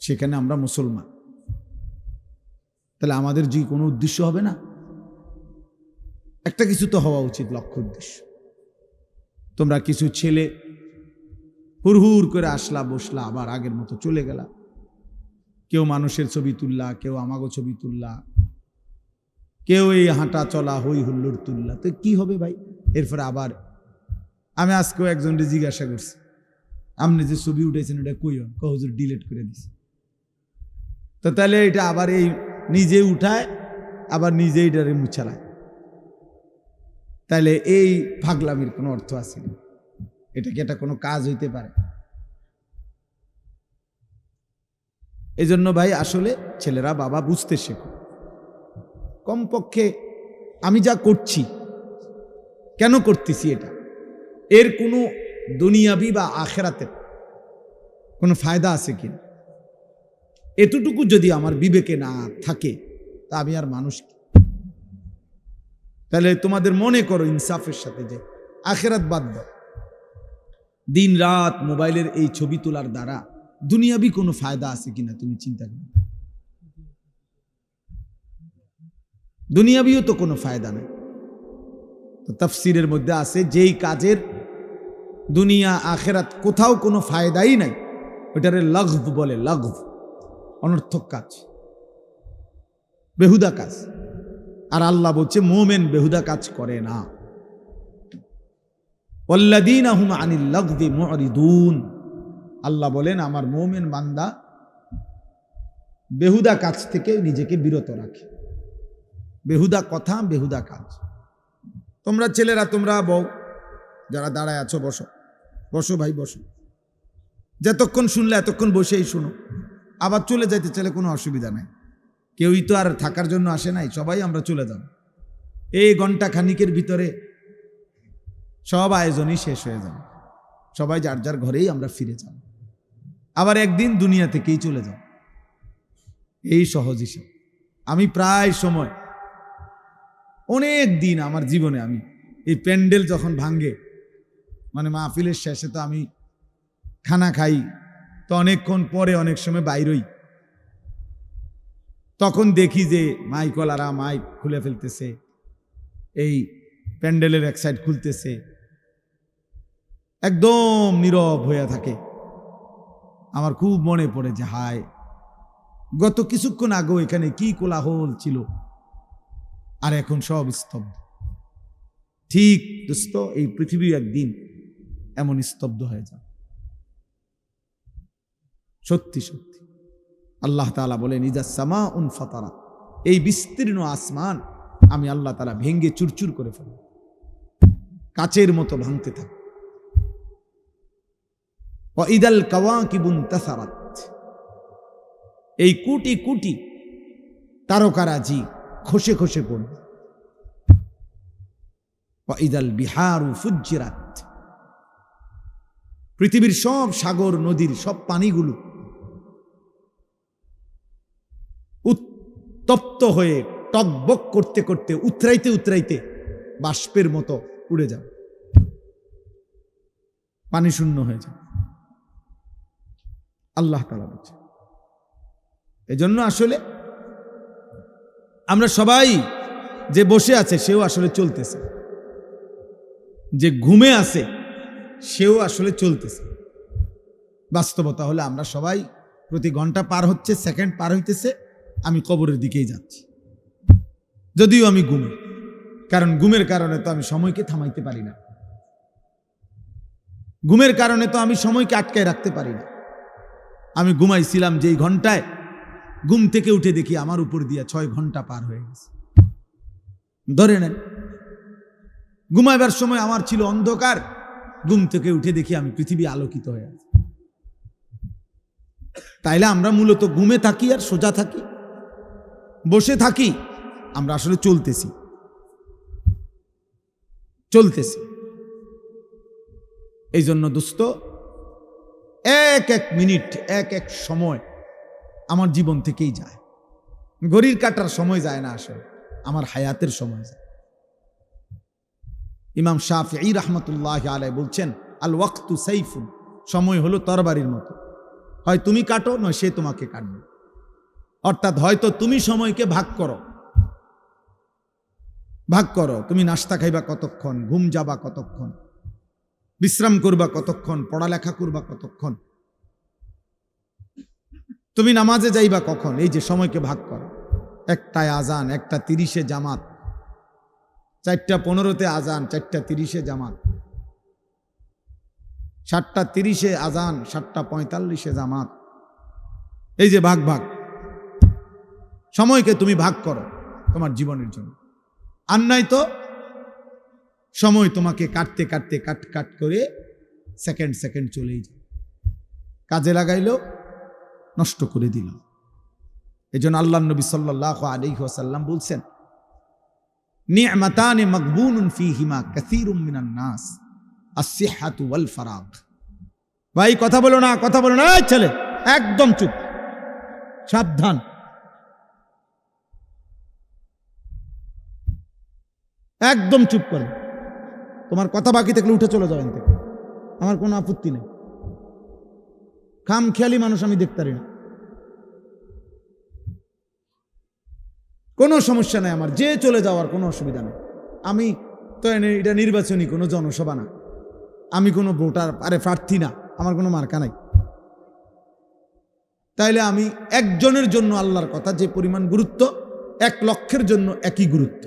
[SPEAKER 1] সেখানে আমরা মুসলমান, তাহলে আমাদের যে কোনো উদ্দেশ্য হবে না? একটা কিছু তো হওয়া উচিত, লক্ষ্য উদ্দেশ্য। তোমরা কিছু ছেলে হুড়হুড় করে আসলা, বসলা, আবার আগের মতো চলে গেলা। কেউ মানুষের ছবি তুললা, কেউ আমাগো ছবি তুললা, কেউ এই হাঁটা চলা হই হুল্লোড় তুললা। তো কি হবে ভাই? এরপরে আবার আমি আজকেও একজনকে জিজ্ঞাসা করছি, আপনি যে ছবি উঠেছেন ওটা কই? হুজুর ডিলিট করে দিছে। তো তাহলে এটা আবার এই নিজে উঠায় আবার নিজেই এটারে মুছালায়, তাহলে এই পাগলামির কোনো অর্থ আছে না? এটা কি এটা কোনো কাজ হইতে পারে? এই জন্য ভাই আসলে ছেলেরা বাবা বুঝতে শেখো। কমপক্ষে আমি যা করছি কেন করতেছি, এটা এর কোনো দুনিয়াবি বা আখেরাতের কোনো ফায়দা আছে কিনা, এতটুকু যদি আমার বিবেকে না থাকে তা আমি আর মানুষ কি? তাহলে তোমাদের মনে করো ইনসাফের সাথে যে আখেরাত বাদ দাও, দিন রাত মোবাইলের এই ছবি তোলার দ্বারা দুনিয়াবি কোনো ফায়দা আছে কিনা তুমি চিন্তা করো। দুনিয়াবিও তো কোনো ফায়দা নেই। তো তাফসীরের মধ্যে আছে যেই কাজের দুনিয়া আখেরাত কোথাও কোনো ফায়দাই নাই ওটারে লাগভ বলে, লাগভ, অনর্থক কাজ, বেহুদা কাজ। আর আল্লাহ বলছে মোমেন বেহুদা কাজ করে না। ওয়াল্লাযীনা হুম আনিল লাগভি মুরিদুন, আল্লাহ বলেন আমার মোমেন বান্দা বেহুদা কাজ থেকে নিজেকে বিরত রাখে। বেহুদা কথা, বেহুদা কাজ। তোমরা ছেলেরা, তোমরা বউ যারা দাঁড়ায় আছো, বসো বসো ভাই বসো, যতক্ষণ শুনলে এতক্ষণ বসেই শুনো। আবার চলে যাইতে চাইলে কোনো অসুবিধা নাই, কেউই তো আর থাকার জন্য আসে নাই, সবাই আমরা চলে যাব। এই ঘন্টা খানিকের ভিতরে সব আয়োজনই শেষ হয়ে যাবে, সবাই যার যার ঘরেই আমরা ফিরে যাব, আবার একদিন দুনিয়া থেকেই চলে যাব। এই সহজ হিসাব। আমি প্রায় সময় অনেক দিন আমার জীবনে আমি এই প্যান্ডেল যখন ভাঙ্গে, মানে মাহফিলের শেষে তো আমি খানা খাই, তো অনেকক্ষণ পরে অনেক সময় বাইরই, তখন দেখি যে মাইকওয়ালারা মাইক খুলে ফেলতেছে, এই প্যান্ডেলের এক সাইড খুলতেছে, একদম নীরব হয়ে থাকে। আমার খুব মনে পড়ে যে হায়, গত কিছুক্ষণ আগেও এখানে কি কোলাহল ছিল, আর এখন সব স্তব্ধ। ঠিক দোস্ত, এই পৃথিবী একদিন এমন স্তব্ধ হয়ে যাবে। সত্যি সত্যি আল্লাহ তাআলা বলেন ইজা সামাউন ফাতারাত, এই বিস্তীর্ণ আসমান আমি আল্লাহ তাআলা ভেঙ্গে চুরচুর করে ফেলব, কাচের মতো ভাঙতে থাকে। ওয়া ইদাল কাওয়াকিবুন তাসারাত, এই কোটি কোটি তারকারাজি খসে খসে পড়বে। ওয়া ইদাল বিহারু ফুজ্জিরাত, পৃথিবীর সব সাগর নদীর সব পানিগুলো উত্তপ্ত হয়ে টকবক করতে করতে উতরাইতে উতরাইতে বাষ্পের মতো উড়ে যাবে, পানি শূন্য হয়ে যাবে। আল্লাহ তাআলা বলছে। এজন্য আসলে আমরা সবাই, যে বসে আছে সেও আসলে চলতেছে, যে ঘুমে আছে সেও আসলে চলতেছে। বাস্তবতা হলে আমরা সবাই প্রতি ঘন্টা পার হচ্ছে, সেকেন্ড পার হইতেছে, আমি কবরের দিকেই যাচ্ছি, যদিও আমি ঘুমে, কারণ ঘুমের কারণে তো আমি সময়কে থামাইতে পারি না, ঘুমের কারণে তো আমি সময়কে আটকায় রাখতে পারি না। আমি ঘুমাইছিলাম যেই ঘন্টায়, ঘুম থেকে উঠে দেখি আমার উপর দিয়ে 6 ঘন্টা পার হয়ে গেছে। ধরে নেন ঘুমাইবার সময় আমার ছিল অন্ধকার, ঘুম থেকে উঠে দেখি আমি পৃথিবী আলোকিত হয়ে আছে। তাইলে আমরা মূলত ঘুমে থাকি আর সোজা থাকি, বসে থাকি, আমরা আসলে চলতেছি চলতেছি। এই জন্য দোস্ত, এক এক মিনিট, এক এক সময় আমার জীবন থেকেই যায়। ঘড়ির কাটার সময় যায় না, আসলে আমার হায়াতের সময় যায়। ইমাম শাফিঈ রাহমাতুল্লাহি আলাইহি বলছেন, আল ওয়াক্তু সাইফুন, সময় হলো তরবারির মতো, হয় তুমি কাটো নয় সে তোমাকে কাটবে। অর্থাৎ হয়তো তুমি সময়কে ভাগ করো, তুমি নাস্তা খাইবা কতক্ষণ, ঘুম যাবা কতক্ষণ, বিশ্রাম করবা কতক্ষণ, পড়ালেখা করবা কতক্ষণ, তুমি নামাজে যাইবা কখন, এই যে সময়কে ভাগ করো। 1টায় আজান, 1:30 জামাত, 4:15 আজান, 4:30 জামাত, 7:30 আজান, 7:45 জামাত। এই যে ভাগ ভাগ সময়কে তুমি ভাগ করো তোমার জীবনের জন্য। আর নাই তো সময় তোমাকে কাটতে কাটতে কাট করে সেকেন্ড চলেই যায়। কাজে লাগাইলো নষ্ট করে দিল। এই জন্য আল্লাহ নবী সাল্লাল্লাহু আলাইহি ওয়াসাল্লাম বলছেন, নি'মাতানি মাগবুনুন ফীহিমা কাসীরুম মিনান নাস, আস-সিহহাতু ওয়াল ফারাগ। ভাই কথা বলো না, কথা বলো না, এই ছেলে একদম চুপ, সাবধান। একদম চুপ করো। তোমার কথা বাকি থাকলে উঠে চলে যাও এখান থেকে, আমার কোনো আপত্তি নেই। খামখেয়ালি মানুষ আমি দেখতে পারি না, কোনো সমস্যা নাই আমার, যে চলে যাওয়ার কোনো অসুবিধা নেই। আমি তো এটা নির্বাচনী কোনো জনসভা না, আমি কোনো ভোটার প্রার্থী না, আমার কোনো মার্কা নাই। তাইলে আমি একজনের জন্য আল্লাহর কথা যে পরিমাণ গুরুত্ব, 1 লক্ষের জন্য একই গুরুত্ব।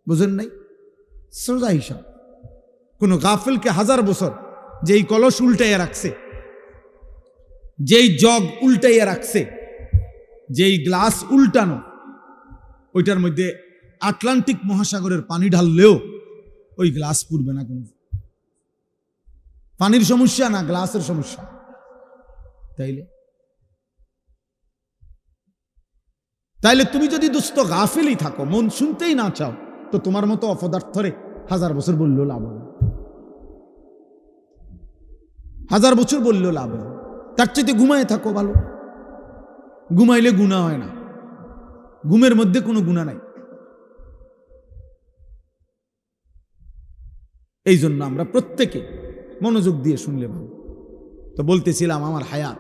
[SPEAKER 1] বুঝেন নাই? সোজা হিসাব। কোন গাফিলকে 1000 বছর যেই কলস উল্টাইয়া রাখছে, যেই জগ উল্টাইয়া রাখছে, যেই গ্লাস উল্টানো, ওইটার মধ্যে আটলান্টিক মহাসাগরের পানি ঢাললেও ওই গ্লাস পুড়বে না। কোন পানির সমস্যা না, গ্লাসের সমস্যা। তাইলে তুমি যদি দুস্থ গাফিলই থাকো, মন শুনতেই না চাও, তো তোমার মতো অপদার্থরে 1000 বছর বললেও লাভ হবে, 1000 বছর বললেও লাভ হবে। তার চাইতে ঘুমায় থাকো ভালো। ঘুমাইলে গুনাহ হয় না, ঘুমের মধ্যে কোনো গুনাহ নাই। এই জন্য আমরা প্রত্যেকে মনোযোগ দিয়ে শুনলে ভালো। তো বলতেছিলাম, আমার হায়াত,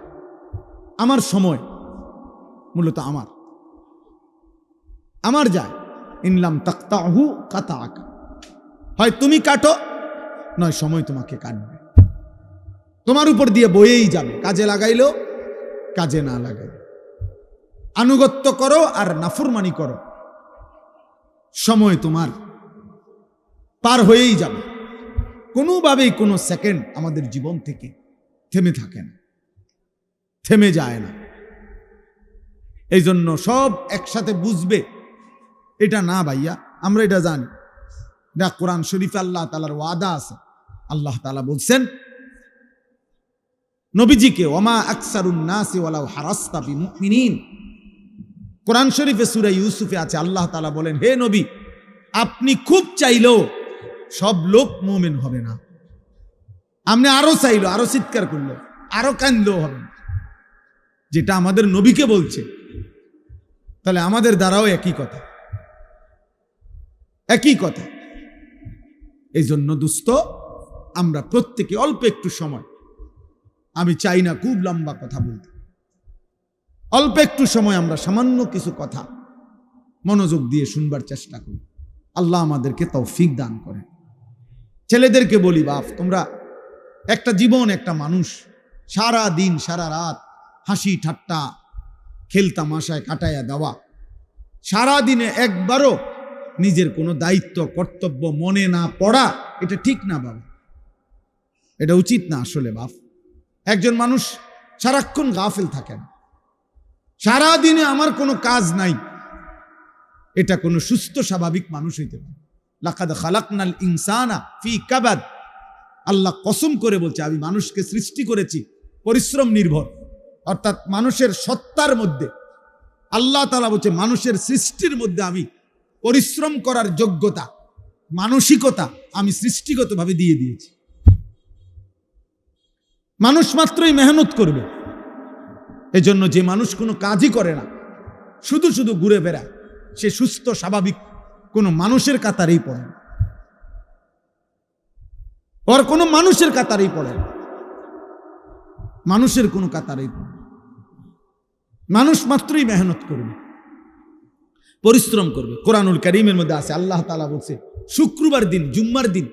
[SPEAKER 1] আমার সময় মূলত আমার যায়। ইনলাম তাকতাহু কাতাআকা, হয় তুমি কাটো, নয় সময় তোমাকে কাটবে, তোমার উপর দিয়ে বয়েই যাবে। কাজে লাগাইলো, কাজে না লাগাইলো, আনুগত্য করো আর নাফরমানি করো, সময় তোমার পার হয়েই যাবে। কোনোভাবেই কোনো সেকেন্ড আমাদের জীবন থেকে থেমে থাকে না, থেমে যায় না। এই জন্য সব একসাথে বুঝবে এটা না ভাইয়া, আমরা এটা জানি। এটা কোরআন শরীফে আল্লাহ তাআলার ওয়াদা আছে। আল্লাহ তাআলা বলছেন নবীজিকে, ওমা আকসারুন নাসি ওয়ালাউ হারাসতা বিমুমিনিন। কোরআন শরীফে সূরা ইউসুফে আছে, আল্লাহ তাআলা বলেন, হে নবী, আপনি খুব চাইলেও সব লোক মুমিন হবে না। আপনি আরো চাইলো, আরো চিৎকার করলো, আরো কান্দলেও হবে না। যেটা আমাদের নবীকে বলছে, তাহলে আমাদের দ্বারাও একই কথা, একই কথা। এই জন্য দোস্ত, আমরা প্রত্যেকে অল্প একটু সময়, আমি চাই না খুব লম্বা কথা বলতে, অল্প একটু সময় আমরা সামান্য কিছু কথা মনোযোগ দিয়ে শুনবার চেষ্টা করি। আল্লাহ আমাদেরকে তৌফিক দান করে। ছেলেদেরকে বলি, বাপ, তোমরা একটা জীবন, একটা মানুষ, সারা দিন সারা রাত হাসি ঠাট্টা খেলতামাশায় কাটাইয়া দেওয়া, সারা দিনে একবারও নিজের কোনো দায়িত্ব কর্তব্য মনে না পড়া, এটা ঠিক না বাবা, এটা উচিত না আসলে। বাপ, একজন মানুষ সারাক্ষণ গাফিল থাকেন, সারা দিনে আমার কোনো কাজ নাই, এটা কোনো সুস্থ স্বাভাবিক মানুষ হইতে পারে। লাকাদ খালাকনাল ইনসানা ফি কাবাদ, আল্লাহ কসম করে বলছে, আমি মানুষকে সৃষ্টি করেছি পরিশ্রম নির্ভর, অর্থাৎ মানুষের সত্তার মধ্যে আল্লাহ তাআলা বলছে, মানুষের সৃষ্টির মধ্যে আমি পরিশ্রম করার যোগ্যতা, মানসিকতা আমি সৃষ্টিগতভাবে দিয়ে দিয়েছি। মানুষ মাত্রই মেহনত করবে। এজন্য যে মানুষ কোনো কাজই করে না, শুধু শুধু ঘুরে বেড়ায়, সে সুস্থ স্বাভাবিক কোনো মানুষের কাতারেই পড়ে না, ওর কোনো মানুষের কাতারেই পড়ে না, মানুষের কোনো কাতারেই পড়ে না। মানুষ মাত্রই মেহনত করবে, পরিশ্রম করবে। কোরআনুল কারীমের মধ্যে আছে, আল্লাহ তাআলা বলছে শুক্রবার দিন, জুম্মার দিন,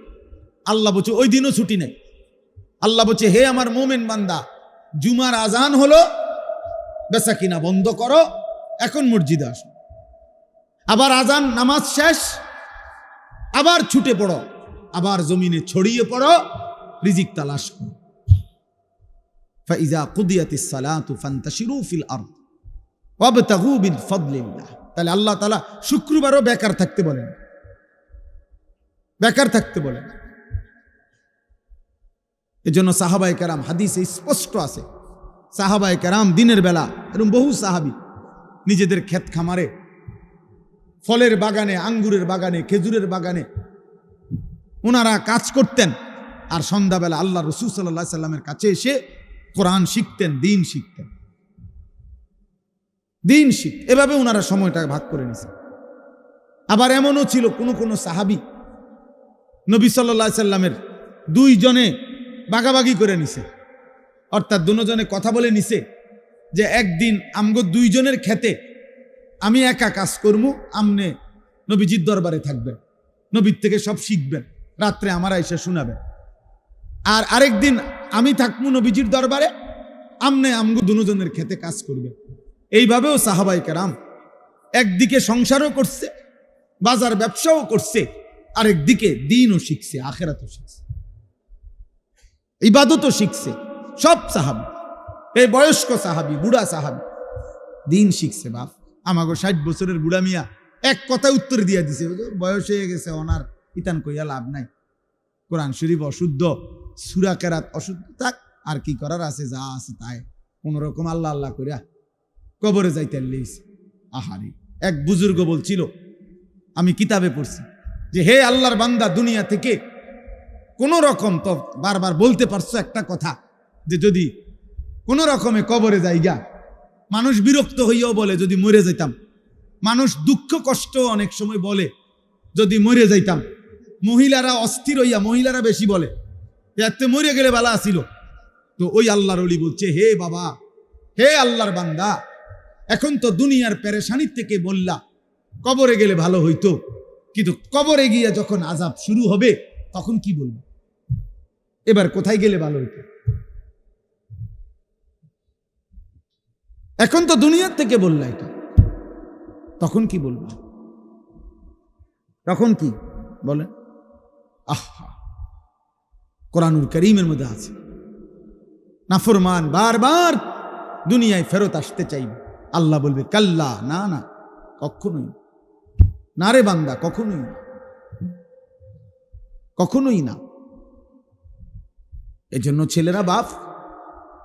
[SPEAKER 1] আল্লাহ বলছে ওই দিনও ছুটি নেই। আল্লাহ বলছে, হে আমার মুমিন বান্দা, জুমার আজান হলো, বেচা কিনা বন্ধ করো, এখন মসজিদে আসো। আবার আজান, নামাজ শেষ, আবার ছুটে পড়ো, আবার জমিনে ছড়িয়ে পড়ো, রিজিক তালাশ করো। ফাইজা কুদিয়াতিস সালাতু ফান্তাশিরু ফিল আরদ ওয়াবতাগু মিন ফাদলিল্লাহ। তাহলে আল্লাহ তাআলা শুক্রবারও বেকার থাকতে বলেন, বেকার থাকতে বলেন। এজন্য সাহাবায়ে কেরাম, হাদিসে স্পষ্ট আছে, সাহাবায়ে কেরাম দিনের বেলা এরকম বহু সাহাবী নিজেদের ক্ষেত খামারে, ফলের বাগানে, আঙ্গুরের বাগানে, খেজুরের বাগানে ওনারা কাজ করতেন। আর সন্ধ্যাবেলা আল্লাহ রাসূল সাল্লাল্লাহু আলাইহি সাল্লামের কাছে এসে কোরআন শিখতেন, দিন শিখতেন, দিন শিখ। এভাবে ওনারা সময়টা ভাগ করে নিয়েছেন। আবার এমনও ছিল কোন সাহাবী নবী সাল্লাল্লাহু আলাইহি সাল্লামের দুইজনে ভাগাভাগি করে নিছে, অর্থাৎ দুজনে কথা বলে নিছে যে একদিন আমগো দুইজনের খেতে আমি একা কাজ করবো, আমনে নবীজির দরবারে থাকবেন, নবীর থেকে সব শিখবেন, রাত্রে আমার এসে শোনাবেন। আর আরেকদিন আমি থাকবো নবীজির দরবারে, আমনে আমগো দুজনের খেতে কাজ করবেন। এইভাবেও সাহাবায়ে কেরাম একদিকে সংসারও করছে, বাজার ব্যবসাও করছে, আরেকদিকে দিনও শিখছে, আখিরাতও শিখছে, ইবাদতও শিখছে। সব সাহাবী, এই বয়স্ক সাহাবী, বুড়া সাহাবী দিন শিখছে। বাপ আমাগো 60 বছরের বুড়া মিয়া এক কথা উত্তর দিয়ে দিছে, বয়স হয়ে গেছে, ওনার ইতান কইয়া লাভ নাই, কোরআন শরীফ অশুদ্ধ, সূরা কেরাত অশুদ্ধ, থাক, আর কি করার আছে, যা আছে তাই কোনরকম আল্লাহ আল্লাহ করিয়া কবরে যাইতে লেগেছে। আহারি, এক বুজুর্গ বলছিল, আমি কিতাবে পড়ছি যে হে আল্লাহর বান্দা, দুনিয়া থেকে কোন রকম তো বারবার বলতে পারছো একটা কথা যে যদি কোন রকমে কবরে যাইগা, মানুষ বিরক্ত হইয়াও বলে যদি মরে যাইতাম, মানুষ দুঃখ কষ্ট অনেক সময় বলে যদি মরে যাইতাম, মহিলারা অস্থির হইয়া, মহিলারা বেশি বলে এতে মরে গেলে ভালো আসিল। তো ওই আল্লাহর ওলি বলছে, হে বাবা, হে আল্লাহর বান্দা, এখন তো দুনিয়ার পেরেশানির থেকে বললা কবরে গেলে ভালো হইতো, কিন্তু কবরে গিয়ে যখন আযাব শুরু হবে তখন কি বলবো, এবার কোথায় গেলে ভালো হইতো? এখন তো দুনিয়ার থেকে বললা এটা, তখন কি বলবো? তখন কি বলেন? আহা, কোরআনুল কারীমের মধ্যে আছে, নাফরমান বারবার দুনিয়ায় ফেরত আসতে চাইবে, আল্লাহ বলবে কাল্লা, না না, কখনোই না রে বান্দা, কখনোই না, কখনোই না। এজন্য ছেলেরা, বাপ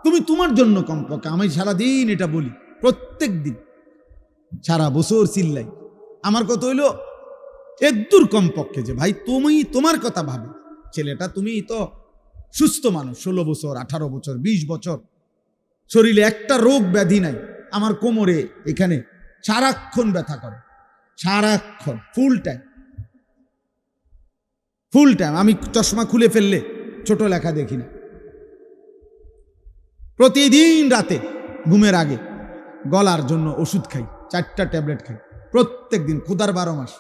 [SPEAKER 1] তুমি তোমার জন্য কমপক্ষে, আমি সারাদিন এটা বলি, প্রত্যেক দিন সারা বছর চিল্লাই, আমার কথা হইল একদূর কমপক্ষে যে ভাই তুমি তোমার কথা ভাবে, ছেলেটা তুমি তো সুস্থ মানুষ, 16 বছর 18 বছর 20 বছর, শরীরে একটা রোগ ব্যাধি নাই, আমার কোমরে এখানে সারাক্ষণ ব্যথা করে, সারাক্ষণ ফুল টাইম। আমি চশমা খুলে ফেললে ছোট লেখা দেখি না, প্রতিদিন রাতে ঘুমের আগে গলার জন্য ওষুধ খাই, 4টা ট্যাবলেট খাই প্রত্যেক দিন, ক্ষুধার 12 মাস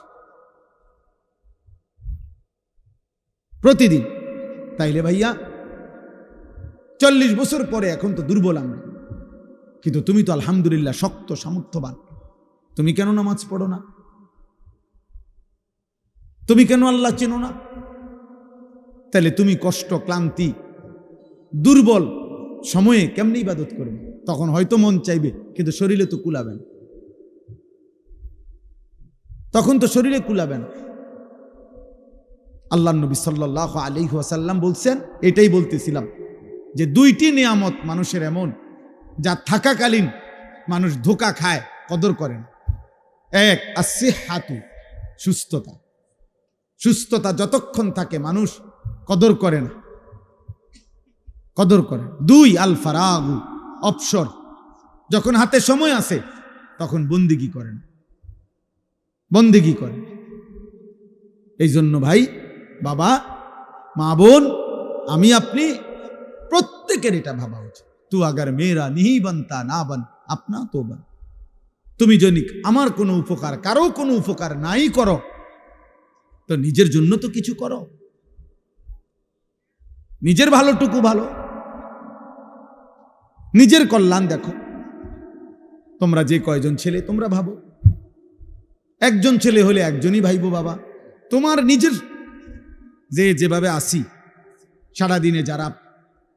[SPEAKER 1] প্রতিদিন। তাইলে ভাইয়া 40 বছর পরে এখন তো দুর্বল আমরা, কিন্তু তুমি তো আলহামদুলিল্লাহ শক্ত সামর্থ্যবান, তুমি কেন নামাজ পড়ো না? তুমি কেন আল্লাহ চেনো না? তাহলে তুমি কষ্ট, ক্লান্তি, দুর্বল সময়ে কেমনি ইবাদত করবে? তখন হয়তো মন চাইবে, কিন্তু শরীরে তো কুলাবে না, তখন তো শরীরে কুলাবে না। আল্লাহর নবী সাল্লাল্লাহু আলাইহি ওয়াসাল্লাম বলছেন, এটাই বলতেছিলাম যে 2টি নিয়ামত মানুষের এমন, যা থাকাকালীন মানুষ ধোঁকা খায়, কদর করে না। এক, আসিহাতু, সুস্থতা। সুস্থতা যতক্ষণ থাকে মানুষ কদর করে না, কদর করে। 2, আল ফারাগু, অবসর। যখন হাতে সময় আছে তখন বন্দিগি করেন, বন্দিগি করেন। এই জন্য ভাই, বাবা, মা, বোন, আমি আপনি প্রত্যেকের এটা ভাবা উচিত, তু আগার মেরা নিহি বানতা না বান আপনা তো বান। তুমি যদি আমার কোনো উপকার, কারো কোনো উপকার নাই করো, তো নিজের জন্য তো কিছু করো, নিজের ভালোটুকু ভালো, নিজের কল্যাণ দেখো। তোমরা যে কয়জন ছেলে তোমরা ভাবো, একজন ছেলে হলে একজনই ভাইবো বাবা, তোমার নিজের যেভাবে আসি, সারাদিনে যারা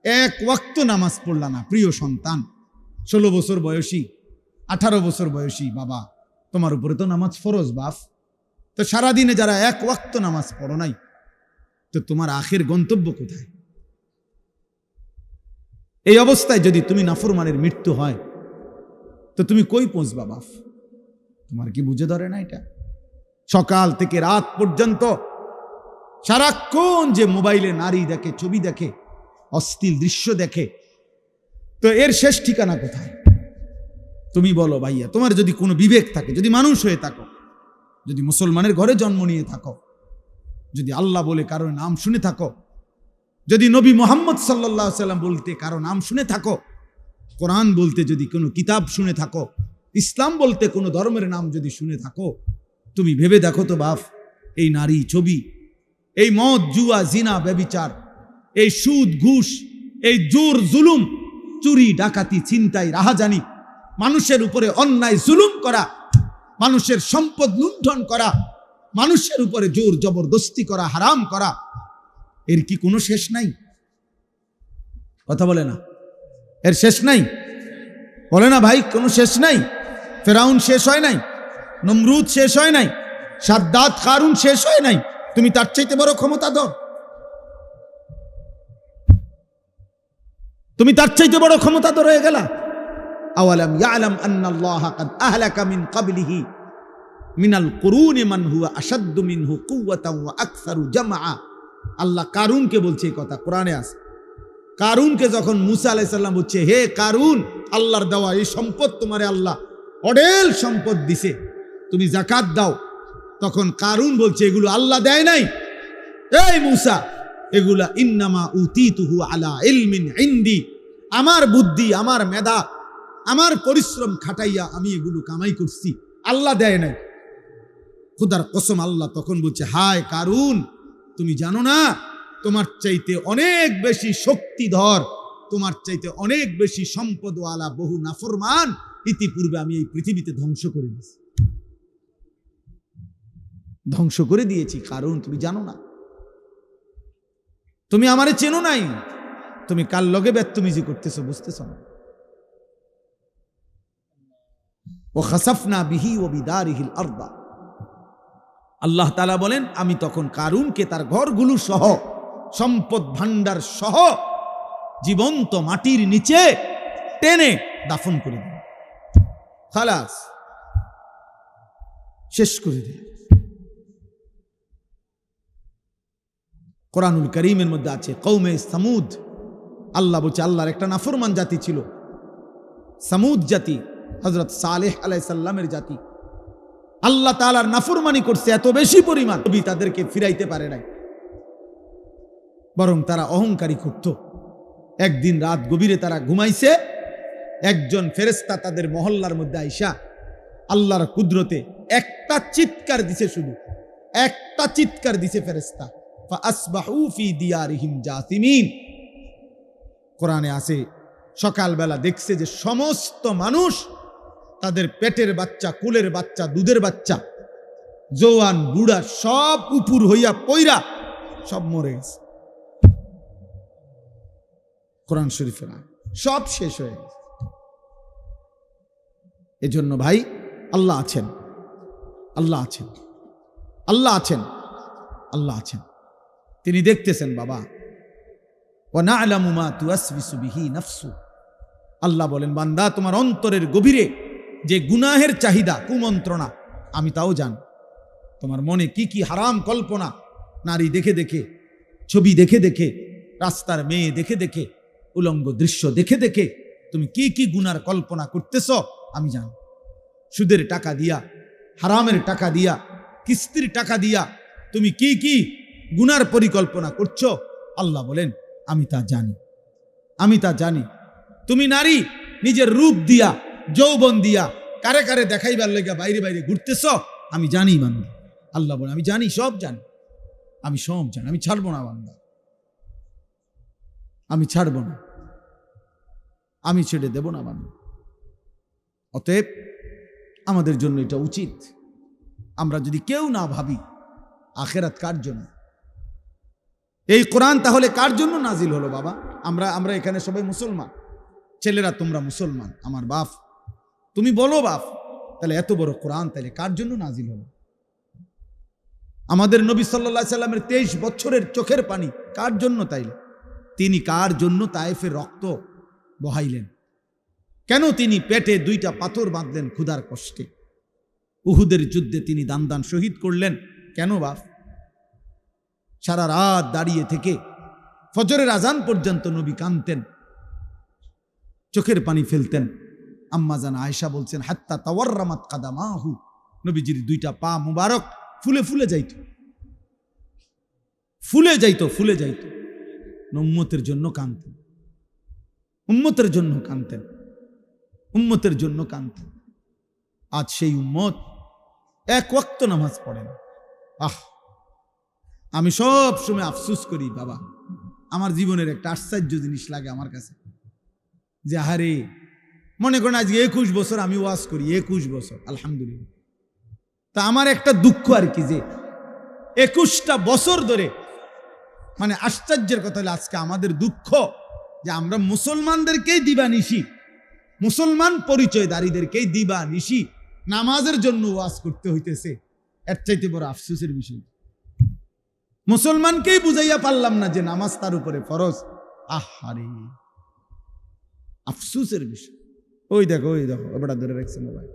[SPEAKER 1] এক ওয়াক্ত নামাজ পড়লা না, প্রিয় সন্তান, 16 বছর বয়সী, 18 বছর বয়সী বাবা, তোমার উপরে তো নামাজ ফরজ বাপ। তো সারাদিনে যারা এক ওয়াক্ত নামাজ পড়ো নাই, তো তোমার আখের গন্তব্য কোথায়? এই অবস্থায় যদি তুমি নাফরমানের মৃত্যু হয় তো তুমি কই পৌঁছবা বাপ? তোমার কি বুঝে ধরে না এটা? সকাল থেকে রাত পর্যন্ত সারাক্ষণ যে মোবাইলে নারী দেখে, ছবি দেখে, অশ্লীল দৃশ্য দেখে, তো এর শেষ ঠিকানা কোথায়? তুমি বলো ভাইয়া, তোমার যদি কোনো বিবেক থাকে, যদি মানুষ হয়ে থাকো, যদি মুসলমানের ঘরে জন্ম নিয়ে থাকো, যদি আল্লাহ বলে কারো নাম শুনে থাকো, যদি নবী মুহাম্মদ সাল্লাল্লাহু আলাইহি সাল্লাম বলতে কারো নাম শুনে থাকো, কোরআন বলতে যদি কোনো কিতাব শুনে থাকো, ইসলাম বলতে কোনো ধর্মের নাম যদি শুনে থাকো, তুমি ভেবে দেখো তো বাপ, এই নারী, ছবি, এই মদ, জুয়া, জিনা, ব্যভিচার, এই সুদ, ঘুষ, এই জোর জুলুম, চুরি, ডাকাতি, ছিনতাই, রাহাজানি, মানুষের উপরে অন্যায় জুলুম করা, মানুষের সম্পদ লুণ্ঠন করা, মানুষের উপরে জোর জবরদস্তি করা, হারাম করা, এর কি কোনো শেষ নাই? কথা বলে না, এর শেষ নাই? বলে না ভাই, কোনো শেষ নাই? ফেরাউন শেষ হয় নাই, নমরুদ শেষ হয় নাই, সাদ্দাত, কারুন শেষ হয় নাই? তুমি তার চাইতে বড় ক্ষমতাধর? তুমি তার চাইতে বড় ক্ষমতাধর হয়ে গেলা? আওয়ালাম ইয়ালাম আন্নাল্লাহা কাদ আহলাকা মিন ক্বাবলিহি মিনাল কুরুনি মান হুয়া আশাদ্দু মিনহু কুওয়াতান ওয়া আকসারু জামআ। আল্লাহ কারুনকে বলছে এই কথা, কোরআনে আছে। কারুনকে যখন মুসা আলাইহিস সালাম বলছে, হে কারুন, আল্লাহর দেওয়া এই সম্পদ তোমারে আল্লাহ অঢেল সম্পদ দিছে, তুমি যাকাত দাও, তখন কারুন বলছে এগুলো আল্লাহ দেয় নাই, এই মুসা, এগুলা ইন্নামা উতিতুহু আলা ইলমিন ইনদি, আমার বুদ্ধি, আমার মেধা, আমার পরিশ্রম খাটাইয়া আমি এগুলো কামাই করছি, আল্লাহ দেয় নাই। খুদার কসম, আল্লাহ তখন বলছে, হায় কারুন, তুমি জানো না তোমার চাইতে অনেক বেশি শক্তিধর, তোমার চাইতে অনেক বেশি সম্পদওয়ালা বহু নাফরমান ইতিপূর্বে আমি এই পৃথিবীতে ধ্বংস করে দিয়েছি, ধ্বংস করে দিয়েছি। কারণ তুমি জানো না, তুমি আমারে চেনো নাই, তুমি কার লগে বেত্তমিজি করতেছো বুঝতেছো না। ও খাসাফনা বিহি ও বিদারিহিল আরদা, আল্লাহ তাআলা বলেন, আমি তখন কারুনকে তার ঘরগুলো সহ, সম্পদ ভান্ডার সহ জীবন্ত মাটির নিচে টেনে দাফন করে দিল, খালাস, শেষ করে দিল। কোরআনুল কারীমের মধ্যে আছে কওমে সামুদ, আল্লাহ বলছে আল্লাহর একটা নাফরমান জাতি ছিল, সামুদ জাতি, হযরত সালেহ আলাইহিস সালামের জাতি। আল্লাহ তাআলার নাফরমানি করছে এত বেশি পরিমাণ, তাদেরকে ফিরাইতে পারে নাই, বরং তারা অহংকারী করত। একদিন রাত গভীরে তারা ঘুমাইছে, একজন ফেরেশতা তাদের মহল্লার মধ্যে আইসা আল্লাহর কুদরতে একটা চিৎকার দিছে, শুধু একটা চিৎকার দিছে ফেরেশতা, ফাআসবাহু ফি দিয়ারিহিম জাসিমিন। কোরআনে আছে সকালবেলা দেখছে যে সমস্ত মানুষ, তাদের পেটের বাচ্চা, কুলের বাচ্চা, দুধের বাচ্চা, জওয়ান, বুড়া, সব উপুর হইয়া পইরা সব মরে গেছে। কোরআন শরীফে না, সব শেষ হয়ে গেছে। এজন্য ভাই, আল্লাহ আছেন, আল্লাহ আছেন, আল্লাহ আছেন, আল্লাহ আছেন, তিনি দেখতেছেন বাবা। ওয়া না'লামু মা তুওয়াসবিসু বিহি নাফসু, আল্লাহ বলেন, বান্দা, তোমার অন্তরের গভীরে যে গুনাহের চাহিদা, কুমন্ত্রণা, আমি তাও জানি। তোমার মনে কি কি হারাম কল্পনা, নারী দেখে দেখে, ছবি দেখে দেখে, রাস্তার মেয়ে দেখে দেখে, উলঙ্গ দৃশ্য দেখে দেখে তুমি কি কি গুনার কল্পনা করতেছ আমি জানি। সুদের টাকা দিয়া, হারামের টাকা দিয়া, কিস্তির টাকা দিয়া তুমি কি কি গুনার পরিকল্পনা করছো, আল্লাহ বলেন আমি তা জানি, আমি তা জানি। তুমি নারী নিজের রূপ দিয়া, যৌবন দিয়া কারে কারে দেখাইবার লেগে বাইরে বাইরে ঘুরতেছ, আমি জানি বান্দা। আল্লাহ বলেন আমি জানি, সব জানি, আমি সব জানি, আমি ছাড়বো না বান্দা, আমি ছাড়বো না, আমি ছেড়ে দেব না বান্দা। অতএব আমাদের জন্য এটা উচিত, আমরা যদি কেউ না ভাবি আখেরাত কার জন্য, এই কোরআন তাহলে কার জন্য নাজিল হলো বাবা? আমরা এখানে সবাই মুসলমান, ছেলেরা তোমরা মুসলমান, আমার বাপ, তুমি বলো বাপ, তাহলে এত বড় কোরআন তাহলে কার জন্য নাজিল হলো? আমাদের নবী সাল্লাল্লাহু আলাইহি সাল্লামের 23 বছরের চোখের পানি কার জন্য? তাইলে তিনি কার জন্য তায়েফের রক্ত বহাইলেন? কেন তিনি পেটে 2টা পাথর বাঁধলেন ক্ষুধার কষ্টে? উহুদের যুদ্ধে তিনি দান শহীদ করলেন কেন বাপ? সারা রাত দাঁড়িয়ে থেকে ফজরের আজান পর্যন্ত নবী কাঁদতেন, চোখের পানি ফেলতেন। আম্মা জান আয়েশা বলছেন, হাত্তা তাওয়াররামাত কাদামাহু, নবীজির 2টা পা মুবারক ফুলে ফুলে যাইত, ফুলে যাইত, ফুলে যাইত। উম্মতের জন্য কাঁদতেন, উম্মতের জন্য কাঁদতেন, উম্মতের জন্য কাঁদতেন। আজ সেই উম্মত এক ওয়াক্ত নামাজ পড়ে না। আমি সব সময় আফসোস করি বাবা, আমার জীবনের একটা আশ্চর্য জিনিস লাগে আমার কাছে, যে আহারে, মনে করেন আজকে 21 বছর আমি ওয়াজ করি, 21 বছর আলহামদুলিল্লাহ। তা আমার একটা দুঃখ আর কি, যে 21টা বছর ধরে, মানে আশ্চর্যের কথা হলো আজকে আমাদের দুঃখ যে আমরা মুসলমানদেরকেই দিবানিশি, মুসলমান পরিচয়দারীদেরকেই দিবানিশি নামাজের জন্য ওয়াজ করতে হইতেছে। এর চাইতে বড় আফসোসের বিষয়, মুসলমানকেই বুঝাইয়া পারলাম না যে নামাজ তার উপরে ফরজ। আহারে, আফসোসের বিষয়। ওই দেখো এবার ধরে রাখছে মোবাইল।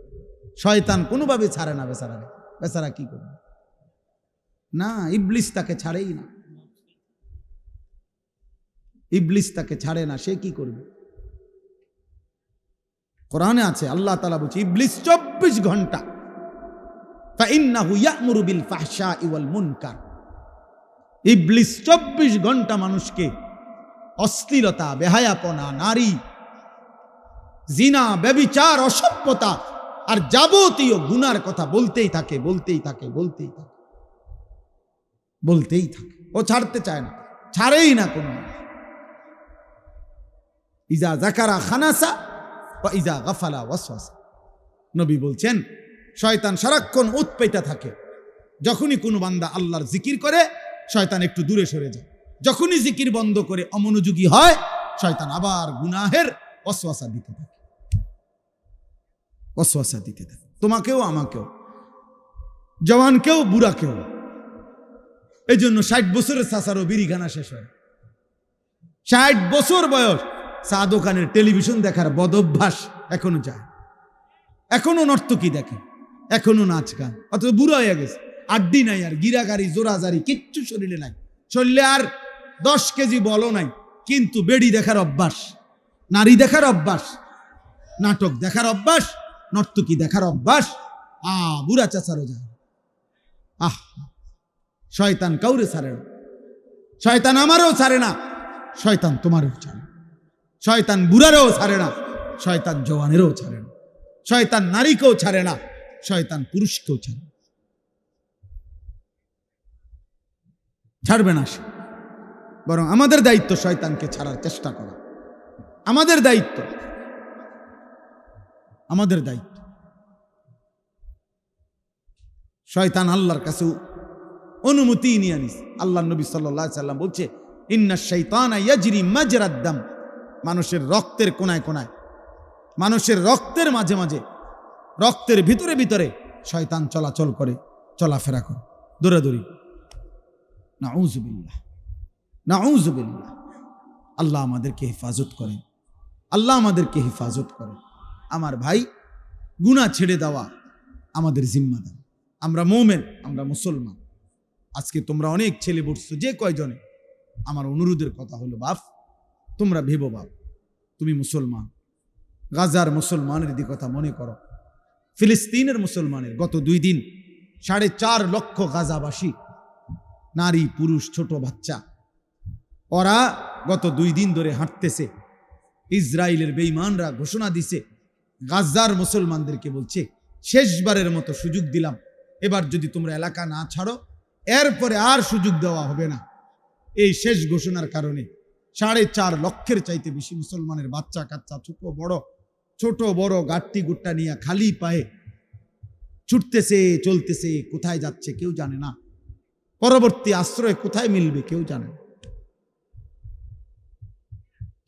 [SPEAKER 1] শয়তান কোনোভাবে ছাড়ে না বেচারারে। বেচারা কি করবে? না, ইবলিস তাকে ছাড়েই না, ইবলিস তাকে ছাড়ে না। সে কি করবে? কোরআনে আছে, আল্লাহ তাআলা বলছে, ইবলিস 24 ঘন্টা ফাইন্নাহু ইয়া'মুরু বিল ফাহশাই ওয়াল মুনকার। ইবলিস 24 ঘন্টা মানুষকে অশ্লীলতা, বেহায়াপনা, নারী, জিনা, ব্যভিচার, অসভ্যতা আর যাবতীয় গুনার কথা বলতেই থাকে, বলতেই থাকে, বলতেই থাকে, বলতেই থাকে। ও ছাড়তে চায় না, ছাড়েই না কোনো। ইজা যাকারা খানাসা ওয়া ইজা গাফালা ওয়াসওয়াসা। নবী বলছেন, শয়তান সারাক্ষণ উৎপেটা থাকে। যখনই কোনো বান্দা আল্লাহর জিকির করে, শয়তান একটু দূরে সরে যায়। যখনই জিকির বন্ধ করে অমনোযোগী হয়, শয়তান আবার গুনাহের ওয়াসওয়াসা দিতে থাকে, ওয়াসওয়াসা দিতে থাকে। তোমাকেও, আমাকেও, জওয়ানকেও, বুড়াকেও। এই জন্য 60 বছরের চাচারও বিড়িখানা শেষ হয়। 60 বছর বয়স, চা দোকানের টেলিভিশন দেখার বদভ্যাস এখনো যায়, এখনো নর্তকী দেখে, এখনো নাচ গান। অথচ বুড়া হয়ে গেছে, আড্ডি নাই আর, গিরাগারি, জোরাজারি কিচ্ছু শরীরে নাই। শরীরে আর 10 কেজি বলও নাই, কিন্তু বেড়ি দেখার অভ্যাস, নারী দেখার অভ্যাস, নাটক দেখার অভ্যাস, নর্তকী দেখার অভ্যাস। বুড়া চাচারও যায়। শয়তান কাউরে ছাড়ে না, শয়তান আমারও ছাড়ে না, শয়তান তোমারও ছাড়ে না, শয়তান বুড়ারও ছাড়ে না, শয়তান জওয়ানেরও ছাড়ে না, শয়তান নারীকেও ছাড়ে না, শয়তান পুরুষকেও ছাড়ে না। ছাড়বে না সে, বরং আমাদের দায়িত্ব শয়তানকে ছাড়ার চেষ্টা করা। আমাদের দায়িত্ব, আমাদের দায়িত্ব। শয়তান আল্লাহর কাছে অনুমতি নিয়ে আনিস। আল্লাহ নবী সাল্লাল্লাহু আলাইহি সাল্লাম বলছে, ইন্নাশ শাইতানা ইয়াজরি মাজরাদ দাম। মানুষের রক্তের কোনায় কোনায়, মানুষের রক্তের মাঝে মাঝে, রক্তের ভিতরে ভিতরে শয়তান চলাচল করে, চলাফেরা করে, দৌড়াদৌড়ি। নাউযুবিল্লাহ, নাউযুবিল্লাহ। আল্লাহ আমাদেরকে হেফাজত করেন, আল্লাহ আমাদেরকে হেফাজত করেন। আমার ভাই, গুনাহ ছেড়ে দেওয়া আমাদের জিম্মাদার। আমরা মুমিন, আমরা মুসলমান। আজকে তোমরা অনেক ছেলে বসছো, যে কয়জনে, আমার অনুরোধের কথা হলো, বাপ তোমরা ভেবো, বাপ তুমি মুসলমান, গাজার মুসলমানের দিকে কথা মনে করো, ফিলিস্তিনের মুসলমানের। গত 2 দিন 4.5 লক্ষ গাজাবাসী, নারী, পুরুষ, ছোট বাচ্চা, ওরা গত 2 দিন ধরে হাঁটতেছে। ইসরায়েলের বেঈমানরা ঘোষণা দিছে, গাজার মুসলমানদেরকে বলছে, শেষবারের মতো সুযোগ দিলাম, এবার যদি তোমরা এলাকা না ছাড়ো, এরপরে আর সুযোগ দেওয়া হবে না। এই শেষ ঘোষণার কারণে 4.5 লক্ষের চাইতে বেশি মুসলমানের বাচ্চা কাচ্চা, ছোট বড় গাট্টি গুট্টা নিয়ে খালি পায়ে ছুটতেছে, চলতেছে। কোথায় যাচ্ছে কেউ জানে না, পরবর্তী আশ্রয় কোথায় মিলবে কেউ জানে না।